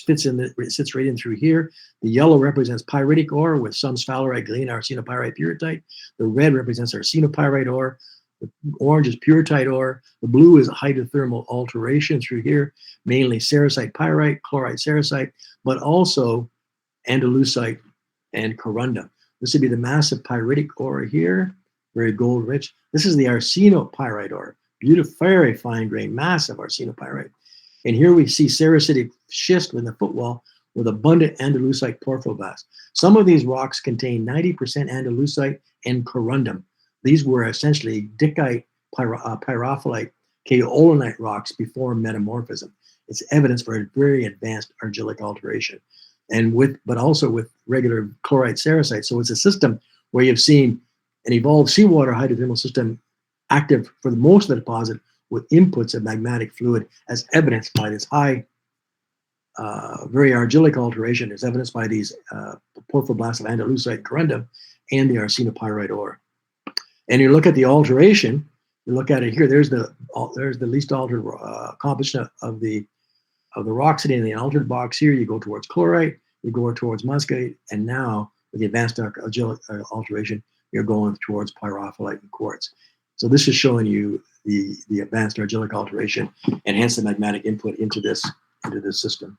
fits in. It sits right in through here. The yellow represents pyritic ore with some sphalerite, galena, arsenopyrite, pyrrhotite. The red represents arsenopyrite ore. The orange is pyrrhotite ore. The blue is hydrothermal alteration through here, mainly sericite pyrite, chlorite sericite, but also andalusite and corundum. This would be the massive pyritic ore here, very gold rich. This is the arsenopyrite ore, beautiful, very fine grained, massive arsenopyrite. And here we see sericitic schist within the footwall with abundant andalusite porphyroblasts. Some of these rocks contain 90% andalusite and corundum. These were essentially dicite, pyrophyllite, kaolinite rocks before metamorphism. It's evidence for a very advanced argillic alteration, but also with regular chlorite sericite. So it's a system where you've seen an evolved seawater hydrothermal system active for the most of the deposit with inputs of magmatic fluid, as evidenced by this high, very argillic alteration, as evidenced by these porphyroblasts of andalusite, corundum, and the arsenopyrite ore. And you look at the alteration. You look at it here. There's the least altered composition of the rock sitting in the altered box here. You go towards chlorite, you go towards muscite, and now with the advanced argillic alteration, you're going towards pyrophyllite and quartz. So this is showing you the advanced argillic alteration, and hence the magmatic input into this system.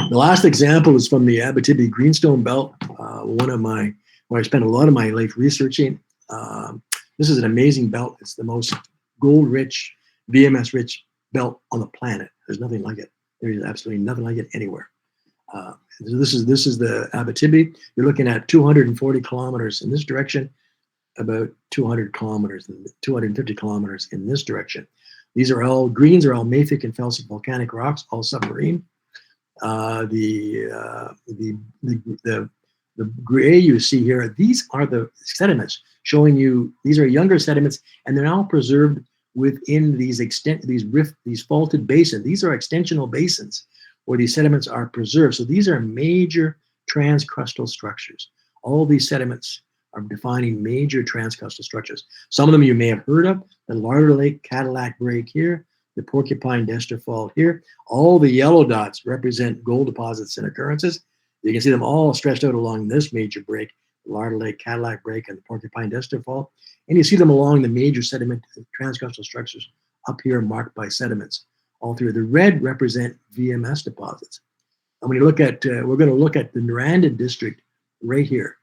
The last example is from the Abitibi Greenstone Belt, where I spent a lot of my life researching. This is an amazing belt. It's the most gold-rich, VMS-rich belt on the planet. There's nothing like it. There is absolutely nothing like it anywhere. This is the Abitibi. You're looking at 240 kilometers in this direction, about 200 kilometers, 250 kilometers in this direction. These are all greens, are all mafic and felsic volcanic rocks, all submarine. The gray you see here, these are the sediments showing you these are younger sediments, and they're now preserved within these faulted basins. These are extensional basins where these sediments are preserved. So these are major transcrustal structures. All these sediments are defining major transcrustal structures. Some of them you may have heard of: the Larder Lake Cadillac Break here, the Porcupine Dester Fault here. All the yellow dots represent gold deposits and occurrences. You can see them all stretched out along this major break, the Larder Lake Cadillac Break and the Porcupine Dester Fault. And you see them along the major sediment transcrustal structures up here marked by sediments all through. The red represent VMS deposits. And when you look at, we're going to look at the Noranda district right here.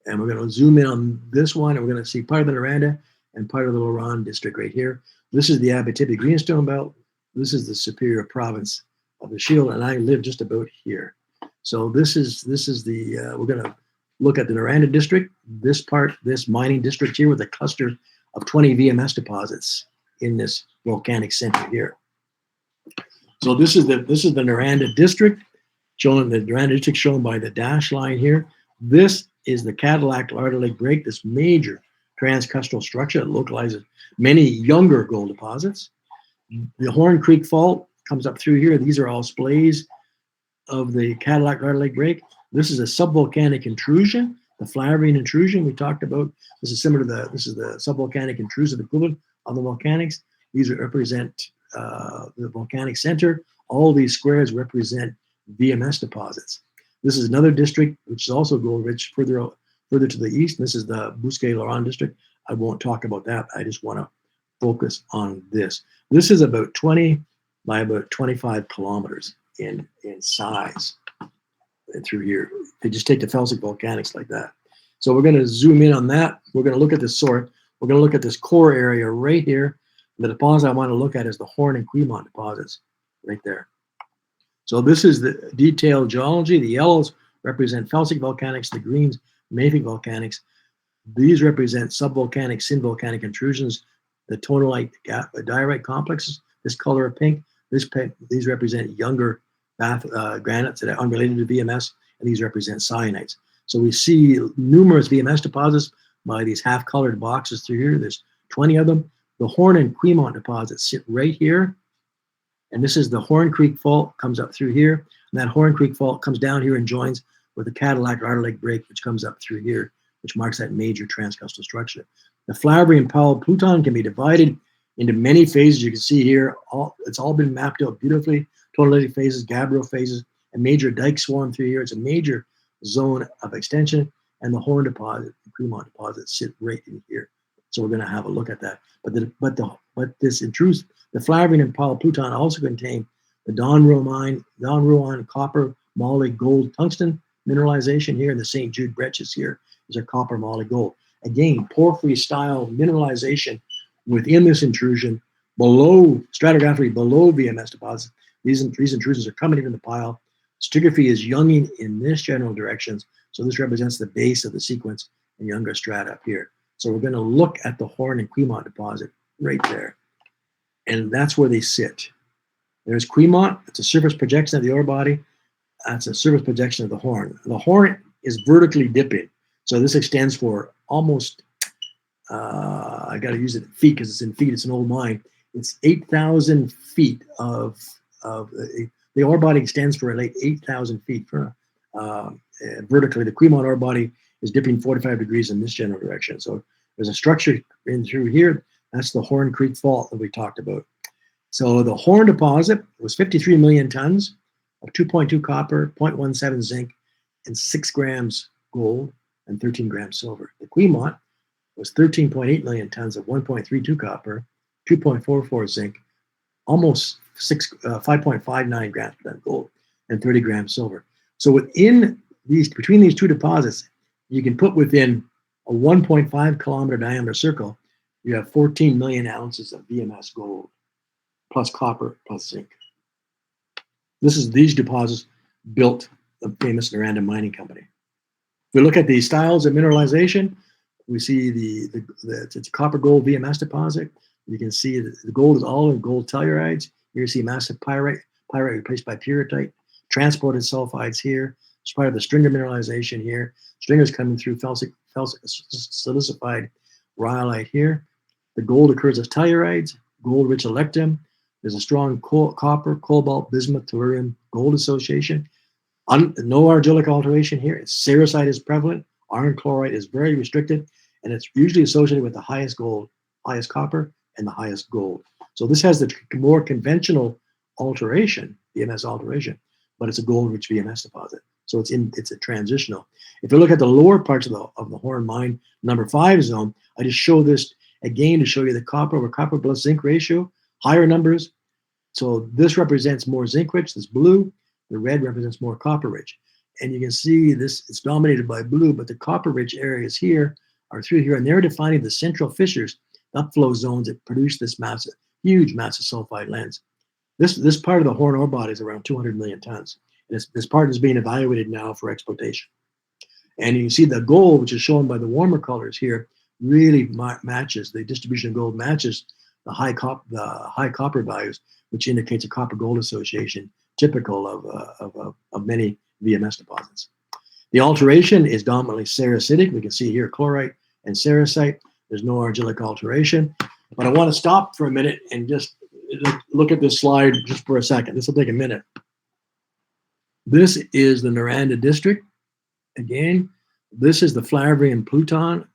And we're going to zoom in on this one, and we're going to see part of the Noranda and part of the Laurent district right here. This is the Abitibi Greenstone Belt. This is the Superior Province of the Shield, and I live just about here. So this is the, we're going to look at the Noranda district, this part, this mining district here with a cluster of 20 VMS deposits in this volcanic center here. So this is the Noranda district, showing the Noranda district shown by the dash line here. This is the Cadillac Larder Lake Break, this major transcrustal structure that localizes many younger gold deposits. The Horn Creek Fault comes up through here. These are all splays of the Cadillac Larder Lake Break. This is a subvolcanic intrusion, the Flavian intrusion we talked about. This is similar to this is the subvolcanic intrusive equivalent of the volcanics. These represent the volcanic center. All these squares represent VMS deposits. This is another district which is also gold rich further to the east. This is the Bousquet-Laurent district. I won't talk about that. I just want to focus on this. This is about 20 by about 25 kilometers in size through here. They just take the felsic volcanics like that. So we're going to zoom in on that. We're going to look at this sort. We're going to look at this core area right here. The deposit I want to look at is the Horn and Quemont deposits right there. So this is the detailed geology. The yellows represent felsic volcanics, the greens mafic volcanics. These represent subvolcanic, synvolcanic intrusions, the tonalite diorite complexes. This color of pink, these represent younger granites that are unrelated to VMS, and these represent cyanites. So we see numerous VMS deposits by these half-colored boxes through here. There's 20 of them. The Horn and Quemont deposits sit right here. And this is the Horn Creek Fault, comes up through here. And that Horn Creek Fault comes down here and joins with the Cadillac Larder Lake Break, which comes up through here, which marks that major transcrustal structure. The Flavian Powell Pluton can be divided into many phases. You can see here, it's all been mapped out beautifully. Tonalitic phases, gabbro phases, a major dike swarm through here. It's a major zone of extension. And the Horn deposit, the Quemont deposit sit right in here. So we're going to have a look at that. But this intrudes, the Flavian and Powell Pluton also contain the Don Ruan copper, moly, gold, tungsten mineralization here, and the St. Jude breccias here is a copper, moly, gold. Again, porphyry style mineralization within this intrusion, below stratigraphically below VMS deposits. These intrusions are coming into the pile. Stratigraphy is younging in this general directions, so this represents the base of the sequence and younger strata up here. So we're going to look at the Horn and Quemont deposit right there, and that's where they sit. There's Quemont. It's a surface projection of the ore body. That's a surface projection of the Horn. The Horn is vertically dipping, so this extends for almost, I got to use it in feet because it's in feet. It's an old mine. It's 8,000 feet of the ore body extends for like 8,000 feet vertically. The Quemont ore body is dipping 45 degrees in this general direction. So there's a structure in through here. That's the Horn Creek Fault that we talked about. So the Horn deposit was 53 million tons of 2.2 copper, 0.17 zinc, and 6 grams gold and 13 grams silver. The Quemont was 13.8 million tons of 1.32 copper, 2.44 zinc, almost 5.59 grams per ton gold, and 30 grams silver. So between these two deposits, you can put within a 1.5 kilometer diameter circle, you have 14 million ounces of VMS gold, plus copper, plus zinc. These deposits built the famous Noranda Mining Company. If we look at the styles of mineralization, we see it's a copper gold VMS deposit. You can see the gold is all in gold tellurides. Here you see massive pyrite replaced by pyrrhotite, transported sulfides here. It's part of the stringer mineralization here. Stringers coming through silicified rhyolite here. The gold occurs as tellurides, gold-rich electrum. There's a strong copper, cobalt, bismuth, tellurium, gold association. No argillic alteration here. Sericite is prevalent. Iron chloride is very restricted, and it's usually associated with the highest gold, highest copper, and the highest gold. So this has the more conventional alteration, VMS alteration, but it's a gold-rich VMS deposit. So it's a transitional. If you look at the lower parts of the Horn Mine number 5 zone, I just show this again to show you the copper over copper plus zinc ratio, higher numbers. So this represents more zinc rich, this blue. The red represents more copper rich. And you can see this, it's dominated by blue, but the copper rich areas here are through here, and they're defining the central fissures, upflow zones that produce this massive, huge massive sulfide lens. This part of the Horn ore body is around 200 million tons. And this part is being evaluated now for exploitation. And you can see the gold, which is shown by the warmer colors here, really matches, the distribution of gold matches the high copper values, which indicates a copper gold association typical of many VMS deposits. The alteration is dominantly sericitic. We can see here chlorite and sericite. There's no argillic alteration. But I want to stop for a minute and just look at this slide just for a second. This will take a minute. This is the Noranda district. Again, this is the Flavarine Pluton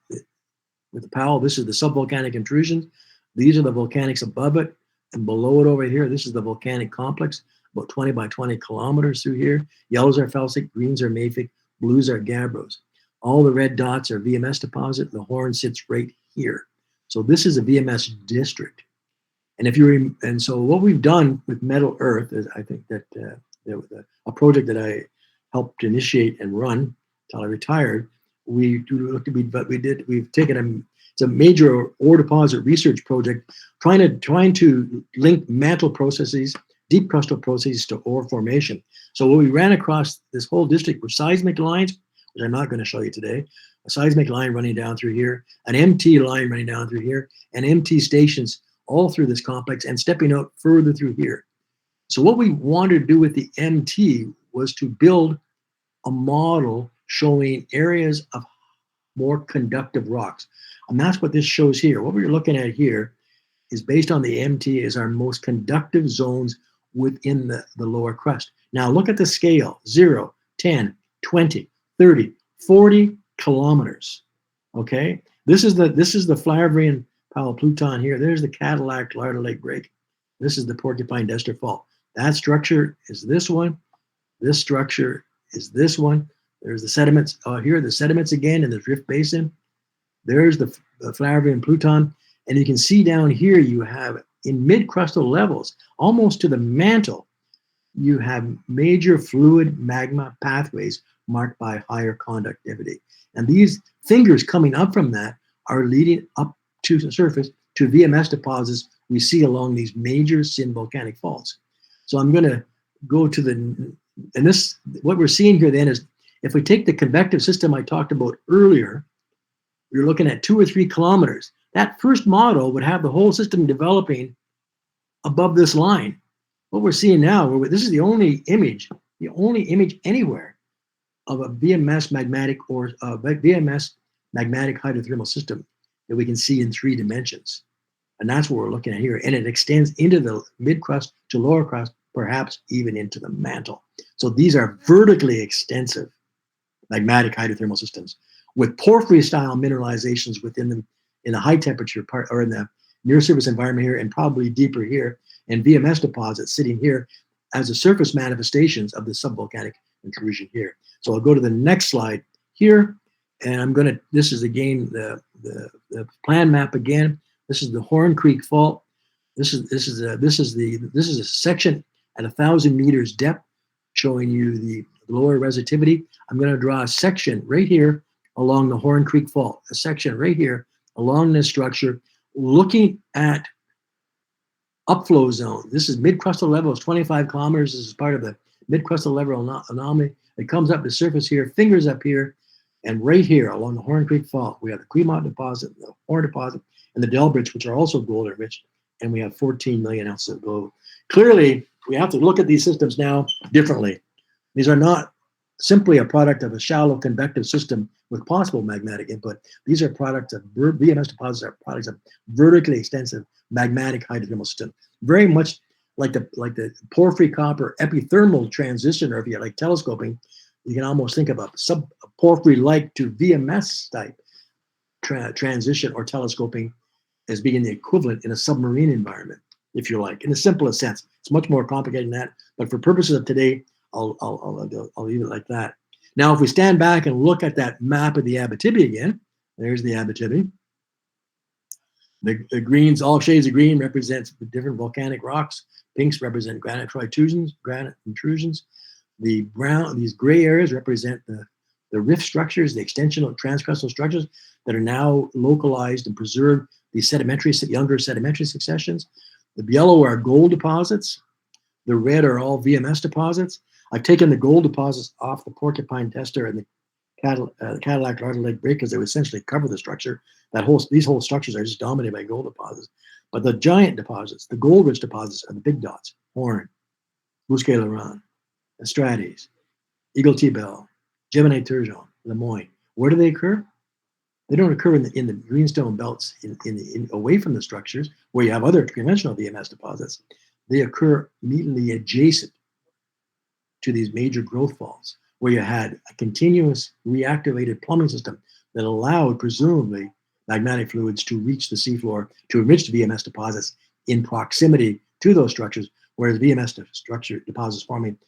with the Powell. This is the subvolcanic intrusions. These are the volcanics above it. And below it over here, this is the volcanic complex, about 20 by 20 kilometers through here. Yellows are felsic, greens are mafic, blues are gabbros. All the red dots are VMS deposit. The Horn sits right here. So this is a VMS district. And so what we've done with Metal Earth is, I think that there was a project that I helped initiate and run until I retired. We've taken it's a major ore deposit research project trying to link mantle processes, deep crustal processes to ore formation. So what we ran across this whole district were seismic lines, which I'm not going to show you today, a seismic line running down through here, an MT line running down through here, and MT stations all through this complex and stepping out further through here. So what we wanted to do with the MT was to build a model showing areas of more conductive rocks. And that's what this shows here. What we're looking at here is based on the MT is our most conductive zones within the lower crust. Now look at the scale, 0, 10, 20, 30, 40 kilometers, okay? This is the Flavarine Powell Pluton here. There's the Cadillac Larder Lake Break. This is the Porcupine Dester Fault. That structure is this one. This structure is this one. There's the sediments. Here are the sediments again in the Drift Basin. There's the Flavarine Pluton. And you can see down here you have, in mid-crustal levels, almost to the mantle, you have major fluid magma pathways marked by higher conductivity. And these fingers coming up from that are leading up to the surface to VMS deposits we see along these major synvolcanic faults. So I'm going to go to what we're seeing here then is, if we take the convective system I talked about earlier, we're looking at 2 or 3 kilometers. That first model would have the whole system developing above this line. What we're seeing now, this is the only image anywhere of a VMS magmatic or a VMS magmatic hydrothermal system that we can see in 3 dimensions. And that's what we're looking at here. And it extends into the mid-crust to lower crust, perhaps even into the mantle. So these are vertically extensive magmatic hydrothermal systems with porphyry-style mineralizations within them in the high temperature part, or in the near surface environment here, and probably deeper here, and VMS deposits sitting here as the surface manifestations of the subvolcanic intrusion here. So I'll go to the next slide here, And I'm going to, this is again the plan map again. This is the Horn Creek Fault. This is a section at 1,000 meters depth, showing you the lower resistivity. I'm going to draw a section right here along the Horn Creek Fault, a section right here along this structure, looking at upflow zone. This is mid-crustal level. It's 25 kilometers. This is part of the mid-crustal level anomaly. It comes up to surface here, fingers up here, and right here along the Horn Creek Fault, we have the Clemont deposit, the Horn deposit, and the Delbridge, which are also gold enriched, and we have 14 million ounces of gold. Clearly, we have to look at these systems now differently. These are not simply a product of a shallow convective system with possible magmatic input. These are products of VMS deposits, are products of vertically extensive magmatic hydrothermal system. Very much like the porphyry copper epithermal transition, or if you like telescoping, you can almost think of a porphyry-like to VMS type transition or telescoping as being the equivalent in a submarine environment, if you like, in the simplest sense. It's much more complicated than that, but for purposes of today, I'll leave it like that. Now, if we stand back and look at that map of the Abitibi again, there's the Abitibi. The greens, all shades of green, represents the different volcanic rocks. Pinks represent granite intrusions. The brown, these gray areas represent the rift structures, the extensional transcrustal structures that are now localized and preserved these younger sedimentary successions. The yellow are gold deposits. The red are all VMS deposits. I've taken the gold deposits off the Porcupine Tester and the Cadillac Larder Lake Break because they would essentially cover the structure. These whole structures are just dominated by gold deposits. But the giant deposits, the gold-rich deposits, are the big dots: Horn, Bousquet-Laurent, Estrades, Eagle T-Bell, Gemini Turgeon, Lemoyne. Where do they occur? They don't occur in the greenstone belts away from the structures where you have other conventional VMS deposits. They occur immediately adjacent to these major growth faults, where you had a continuous reactivated plumbing system that allowed, presumably, magmatic fluids to reach the seafloor to enrich the VMS deposits in proximity to those structures, whereas VMS deposits forming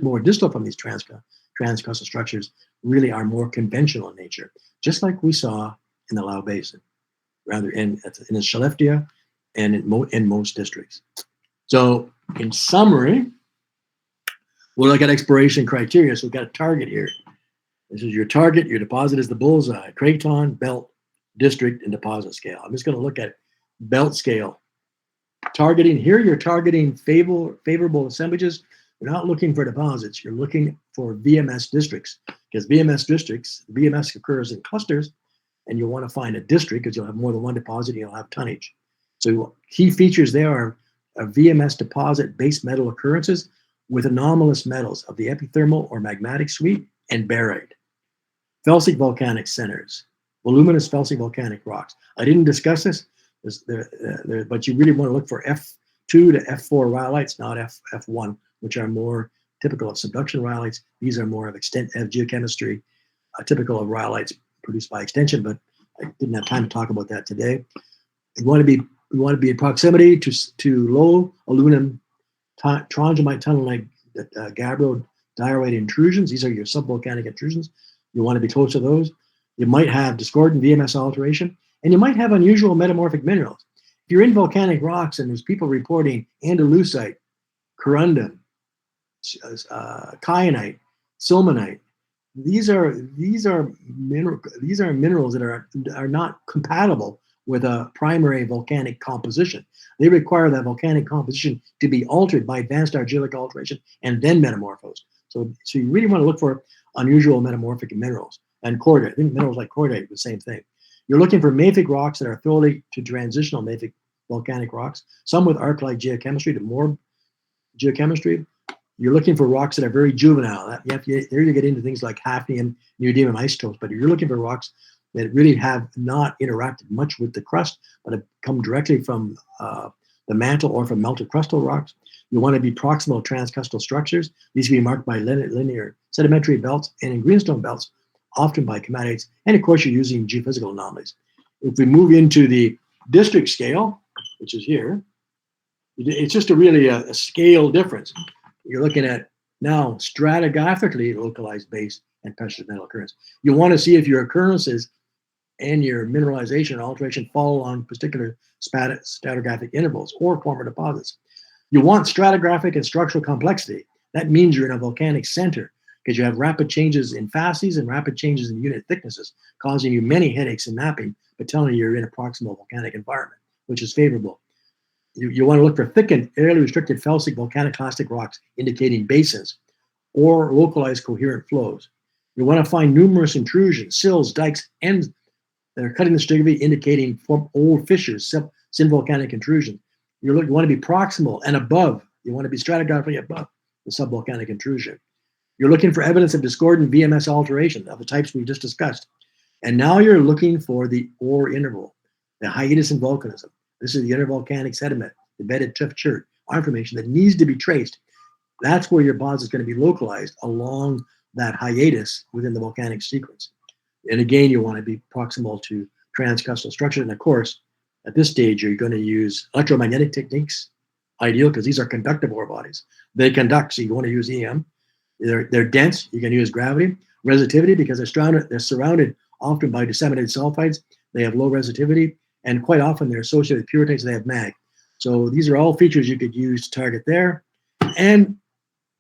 more distal from these transcrustal structures really are more conventional in nature, just like we saw in the Lau Basin, rather in the Shaleftya and in most districts. So, in summary, we'll look at exploration criteria. So we've got a target here. This is your target. Your deposit is the bullseye: craton, belt, district, and deposit scale. I'm just going to look at belt scale. Targeting here, you're targeting favorable assemblages. You're not looking for deposits. You're looking for VMS districts, because VMS occurs in clusters, and you'll want to find a district because you'll have more than one deposit and you'll have tonnage. So key features there are VMS deposit base metal occurrences with anomalous metals of the epithermal or magmatic suite and barite. Felsic volcanic centers, voluminous felsic volcanic rocks. I didn't discuss this, but you really want to look for F2 to F4 rhyolites, not F1, which are more typical of subduction rhyolites. These are more of geochemistry, typical of rhyolites produced by extension, but I didn't have time to talk about that today. We want to be in proximity to low aluminum trondhjemite tunnel-like gabbro diorite intrusions. These are your subvolcanic intrusions. You want to be close to those. You might have discordant VMS alteration, and you might have unusual metamorphic minerals. If you're in volcanic rocks and there's people reporting andalusite, corundum, kyanite, silmonite, these are minerals that are not compatible with a primary volcanic composition. They require that volcanic composition to be altered by advanced argillic alteration and then metamorphosed. So you really want to look for unusual metamorphic minerals. And cordite, I think minerals like cordite, the same thing. You're looking for mafic rocks that are thoroughly to transitional mafic volcanic rocks, some with arc-like geochemistry to more geochemistry. You're looking for rocks that are very juvenile. There you get into things like hafnium, neodymium isotopes, but you're looking for rocks that really have not interacted much with the crust, but have come directly from the mantle or from melted crustal rocks. You want to be proximal transcrustal structures. These can be marked by linear sedimentary belts and in greenstone belts, often by chematites. And of course, you're using geophysical anomalies. If we move into the district scale, which is here, it's just a scale difference. You're looking at now stratigraphically localized base and precious metal occurrence. You want to see if your occurrences and your mineralization or alteration fall along particular stratigraphic intervals or former deposits. You want stratigraphic and structural complexity. That means you're in a volcanic center because you have rapid changes in facies and rapid changes in unit thicknesses, causing you many headaches in mapping, but telling you you're in a proximal volcanic environment, which is favorable. You want to look for thickened, airly restricted felsic volcaniclastic rocks indicating basins or localized coherent flows. You want to find numerous intrusions, sills, dikes, and that are cutting the stratigraphy, indicating old fissures, synvolcanic intrusion. You want to be proximal and above. You want to be stratigraphically above the subvolcanic intrusion. You're looking for evidence of discordant VMS alteration of the types we just discussed. And now you're looking for the ore interval, the hiatus in volcanism. This is the intervolcanic sediment, the bedded tuff chert, information that needs to be traced. That's where your deposit is going to be localized along that hiatus within the volcanic sequence. And again, you want to be proximal to transcustal structure. And of course, at this stage, you're going to use electromagnetic techniques, ideal because these are conductive ore bodies. They conduct, so you want to use EM. They're dense, you can use gravity. Resistivity, because they're surrounded often by disseminated sulfides. They have low resistivity, and quite often they're associated with puritites, they have mag. So these are all features you could use to target there. And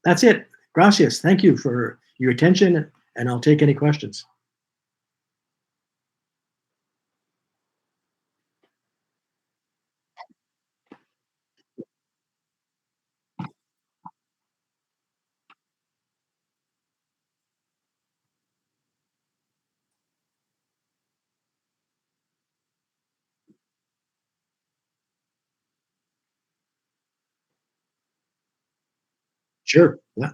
that's it. Gracias. Thank you for your attention, and I'll take any questions. Sure. Yeah.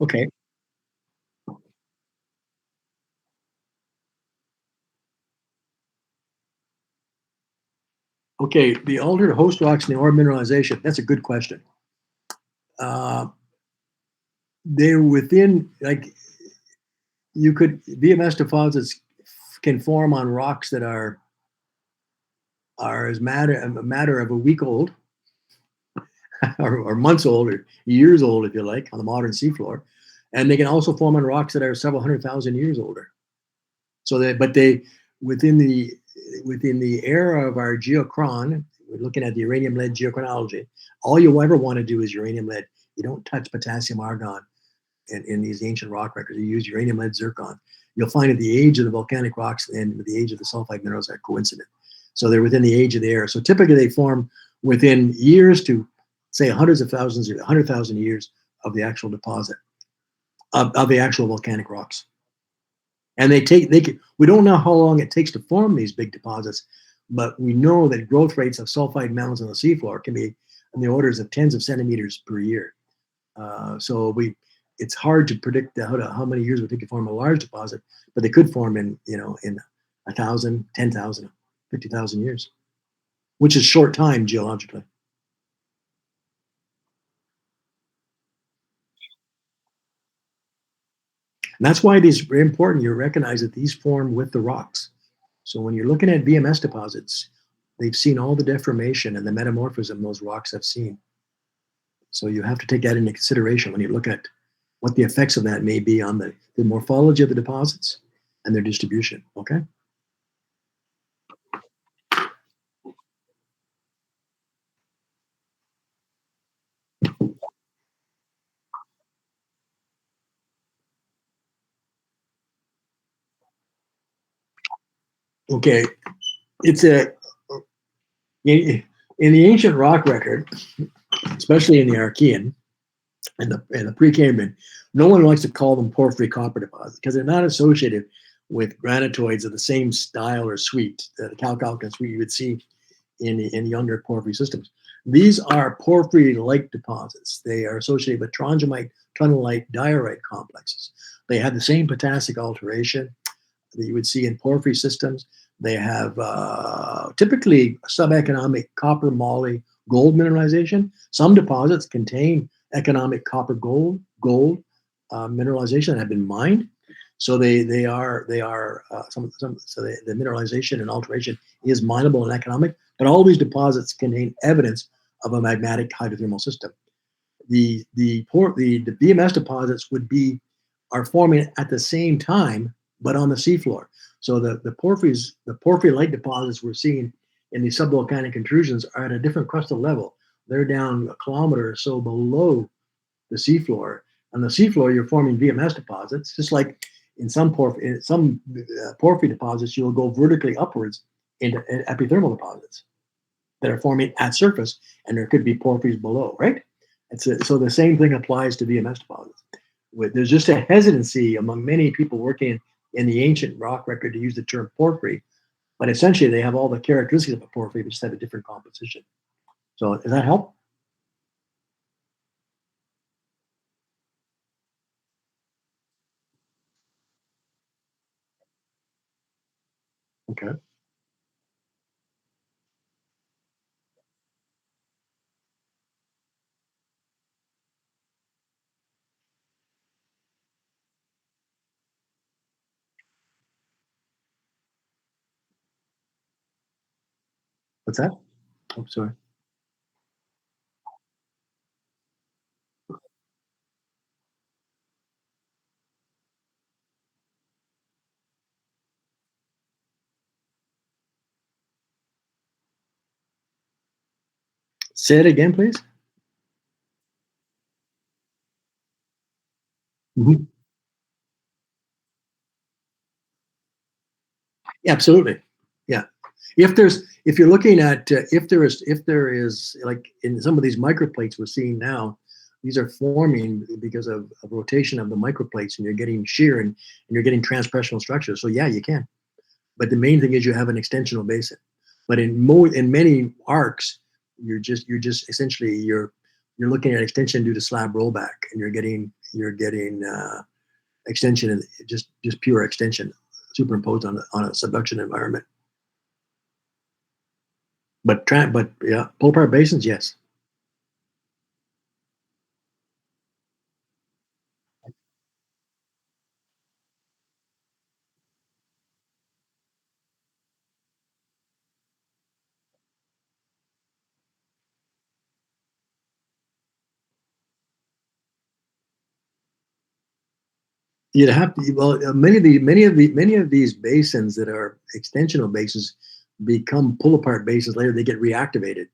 Okay. Okay. The altered host rocks and the ore mineralization. That's a good question. They're within, like, you could, VMS deposits can form on rocks that are as a matter of a week old, or months old, or years old, if you like, on the modern seafloor. And they can also form on rocks that are several 100,000 years older. So they within the era of our geochron, we're looking at the uranium lead geochronology. All you ever want to do is uranium lead. You don't touch potassium argon in these ancient rock records. You use uranium lead zircon. You'll find that the age of the volcanic rocks and the age of the sulfide minerals are coincident. So they're within the age of the era. So typically they form within years to, say, hundreds of thousands or 100,000 years of the actual deposit, of the actual volcanic rocks. And we don't know how long it takes to form these big deposits, but we know that growth rates of sulfide mounds on the seafloor can be in the orders of tens of centimeters per year. So it's hard to predict how many years it would take to form a large deposit, but they could form in 1,000, 10,000, 50,000 years, which is short time geologically. And that's why these are very important. You recognize that these form with the rocks. So when you're looking at VMS deposits, they've seen all the deformation and the metamorphism those rocks have seen. So you have to take that into consideration when you look at what the effects of that may be on the morphology of the deposits and their distribution. Okay. Okay. It's in the ancient rock record, especially in the Archean and the Precambrian, no one likes to call them porphyry copper deposits because they're not associated with granitoids of the same style or suite, the calc-alkaline suite you would see in younger porphyry systems. These are porphyry-like deposits. They are associated with trondhjemite, tunnelite, diorite complexes. They have the same potassic alteration that you would see in porphyry systems. They have typically subeconomic copper, moly, gold mineralization. Some deposits contain economic copper gold mineralization that have been mined. So they are some so the mineralization and alteration is mineable and economic. But all these deposits contain evidence of a magmatic hydrothermal system. The VMS deposits are forming at the same time, but on the seafloor. So the porphyry-like deposits we're seeing in these subvolcanic intrusions are at a different crustal level. They're down a kilometer or so below the seafloor. On the seafloor, you're forming VMS deposits, just like in some porphyry deposits, you'll go vertically upwards into epithermal deposits that are forming at surface, and there could be porphyries below, right? So the same thing applies to VMS deposits. There's just a hesitancy among many people working in the ancient rock record to use the term porphyry, but essentially they have all the characteristics of a porphyry, but just have a different composition. So does that help? Okay. What's that? Oh, sorry. Say it again, please. Mhm. Yeah, absolutely. Yeah. If you're looking at if there is like in some of these microplates we're seeing now, these are forming because of rotation of the microplates, and you're getting shear and you're getting transpressional structures. So yeah, you can. But the main thing is you have an extensional basin. But in many arcs, you're just essentially you're looking at extension due to slab rollback, and you're getting extension and just pure extension superimposed on a subduction environment. But yeah, polar basins, yes. You'd have to well many of these basins that are extensional basins become pull apart basins later. They get reactivated,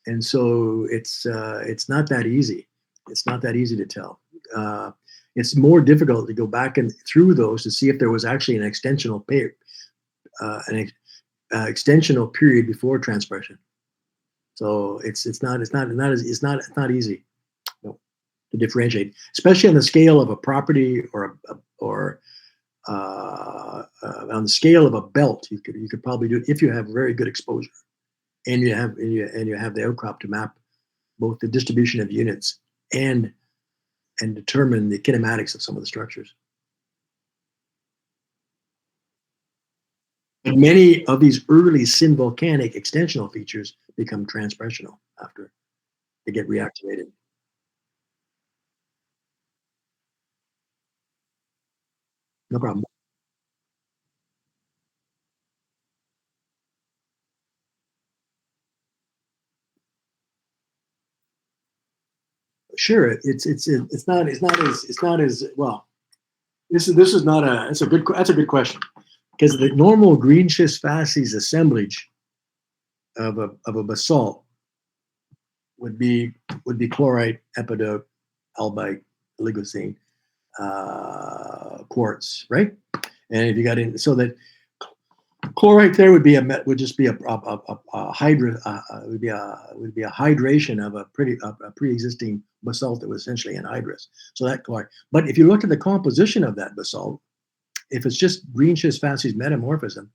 and so it's not that easy. It's not that easy to tell. Uh, it's more difficult to go back and through those to see if there was actually an extensional period before transpression. So it's not easy, no, to differentiate, especially on the scale of a property or on the scale of a belt. You could probably do it if you have very good exposure and you have the outcrop to map both the distribution of units and determine the kinematics of some of the structures. And many of these early synvolcanic extensional features become transpressional after they get reactivated. No problem. Sure, it's not as well. This is not a that's a good question, because the normal green schist facies assemblage of a basalt would be chlorite, epidote, albite, oligocene, quartz, right? And if you got in, so that chlorite there would just be a hydra would be a hydration of a pre-existing basalt that was essentially anhydrous. So that chlorite. But if you look at the composition of that basalt, if it's just green schist facies metamorphism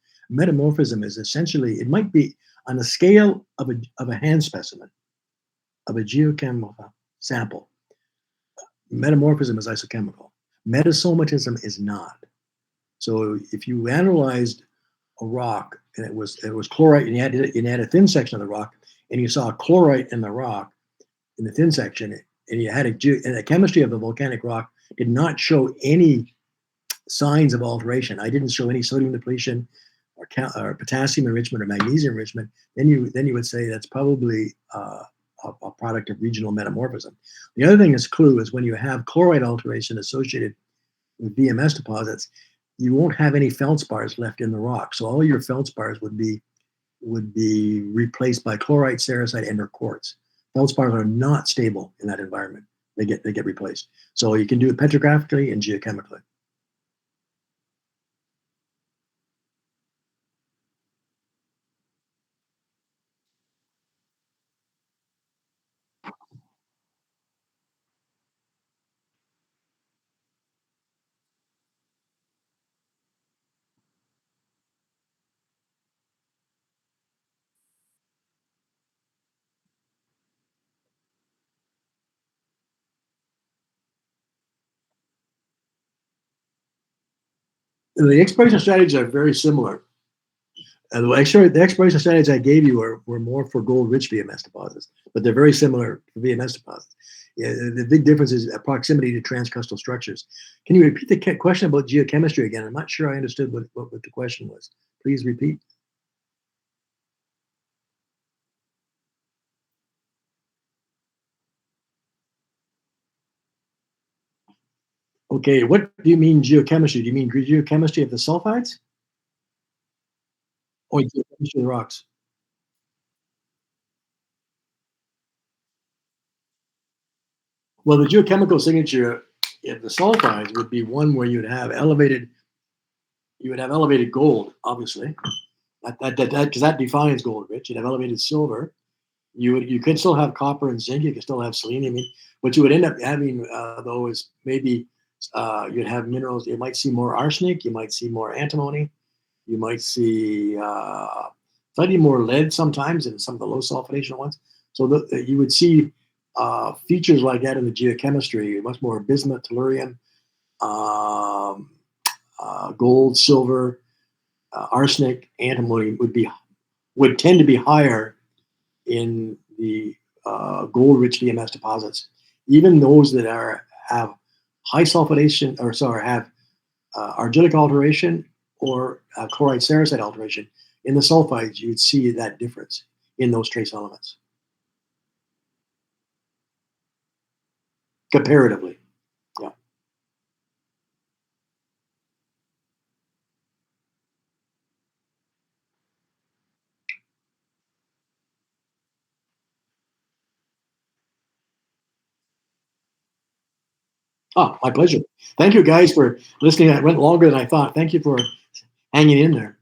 is essentially, it might be on the scale of a hand specimen of a geochemical sample. Metamorphism is isochemical. Metasomatism is not. So if you analyzed a rock and it was chlorite, and you had a thin section of the rock, and you saw a chlorite in the rock in the thin section, and you had and the chemistry of the volcanic rock did not show any signs of alteration. I didn't show any sodium depletion or potassium enrichment or magnesium enrichment. Then you would say that's probably a product of regional metamorphism. The other thing that's clue is when you have chloride alteration associated with VMS deposits, you won't have any feldspars left in the rock. So all your feldspars would be replaced by chlorite, sericite, and or quartz. Feldspars are not stable in that environment. They get replaced. So you can do it petrographically and geochemically. The exploration strategies are very similar. The exploration strategies I gave you were more for gold-rich VMS deposits, but they're very similar to VMS deposits. Yeah, the big difference is proximity to transcrustal structures. Can you repeat the question about geochemistry again? I'm not sure I understood what the question was. Please repeat. Okay, what do you mean geochemistry? Do you mean geochemistry of the sulfides or geochemistry of the rocks? Well, the geochemical signature of the sulfides would be one where you would have elevated gold, obviously. Because that defines gold rich. You'd have elevated silver. You can still have copper and zinc. You can still have selenium. What you would end up having though is maybe you'd have minerals. You might see more arsenic. You might see more antimony. You might see slightly more lead sometimes in some of the low sulfidation ones. So you would see features like that in the geochemistry, much more bismuth, tellurium, um, gold, silver, arsenic, antimony would tend to be higher in the gold-rich VMS deposits. Even those that have high sulfidation, or sorry, have argillic alteration or chloride sericite alteration in the sulfides, you'd see that difference in those trace elements comparatively. Yeah. Oh, my pleasure. Thank you guys for listening. It went longer than I thought. Thank you for hanging in there.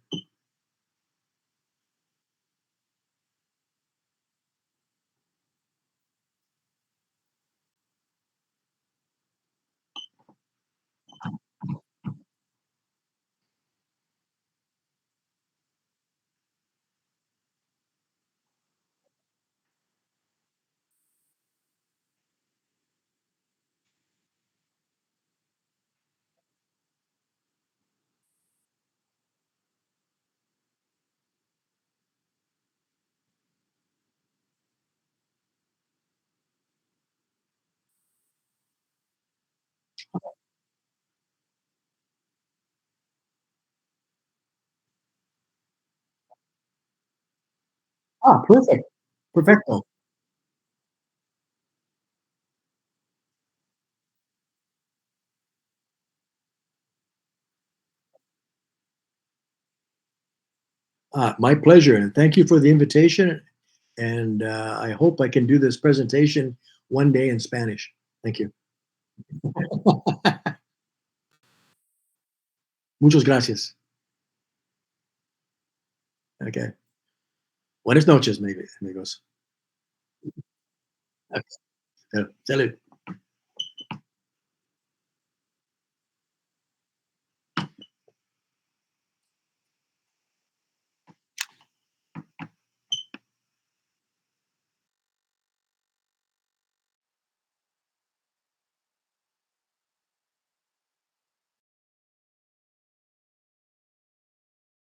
Ah, perfect. Perfecto. My pleasure. And thank you for the invitation. And I hope I can do this presentation one day in Spanish. Thank you. Muchas gracias. Okay. Buenas noches, amigos. Okay. Salud.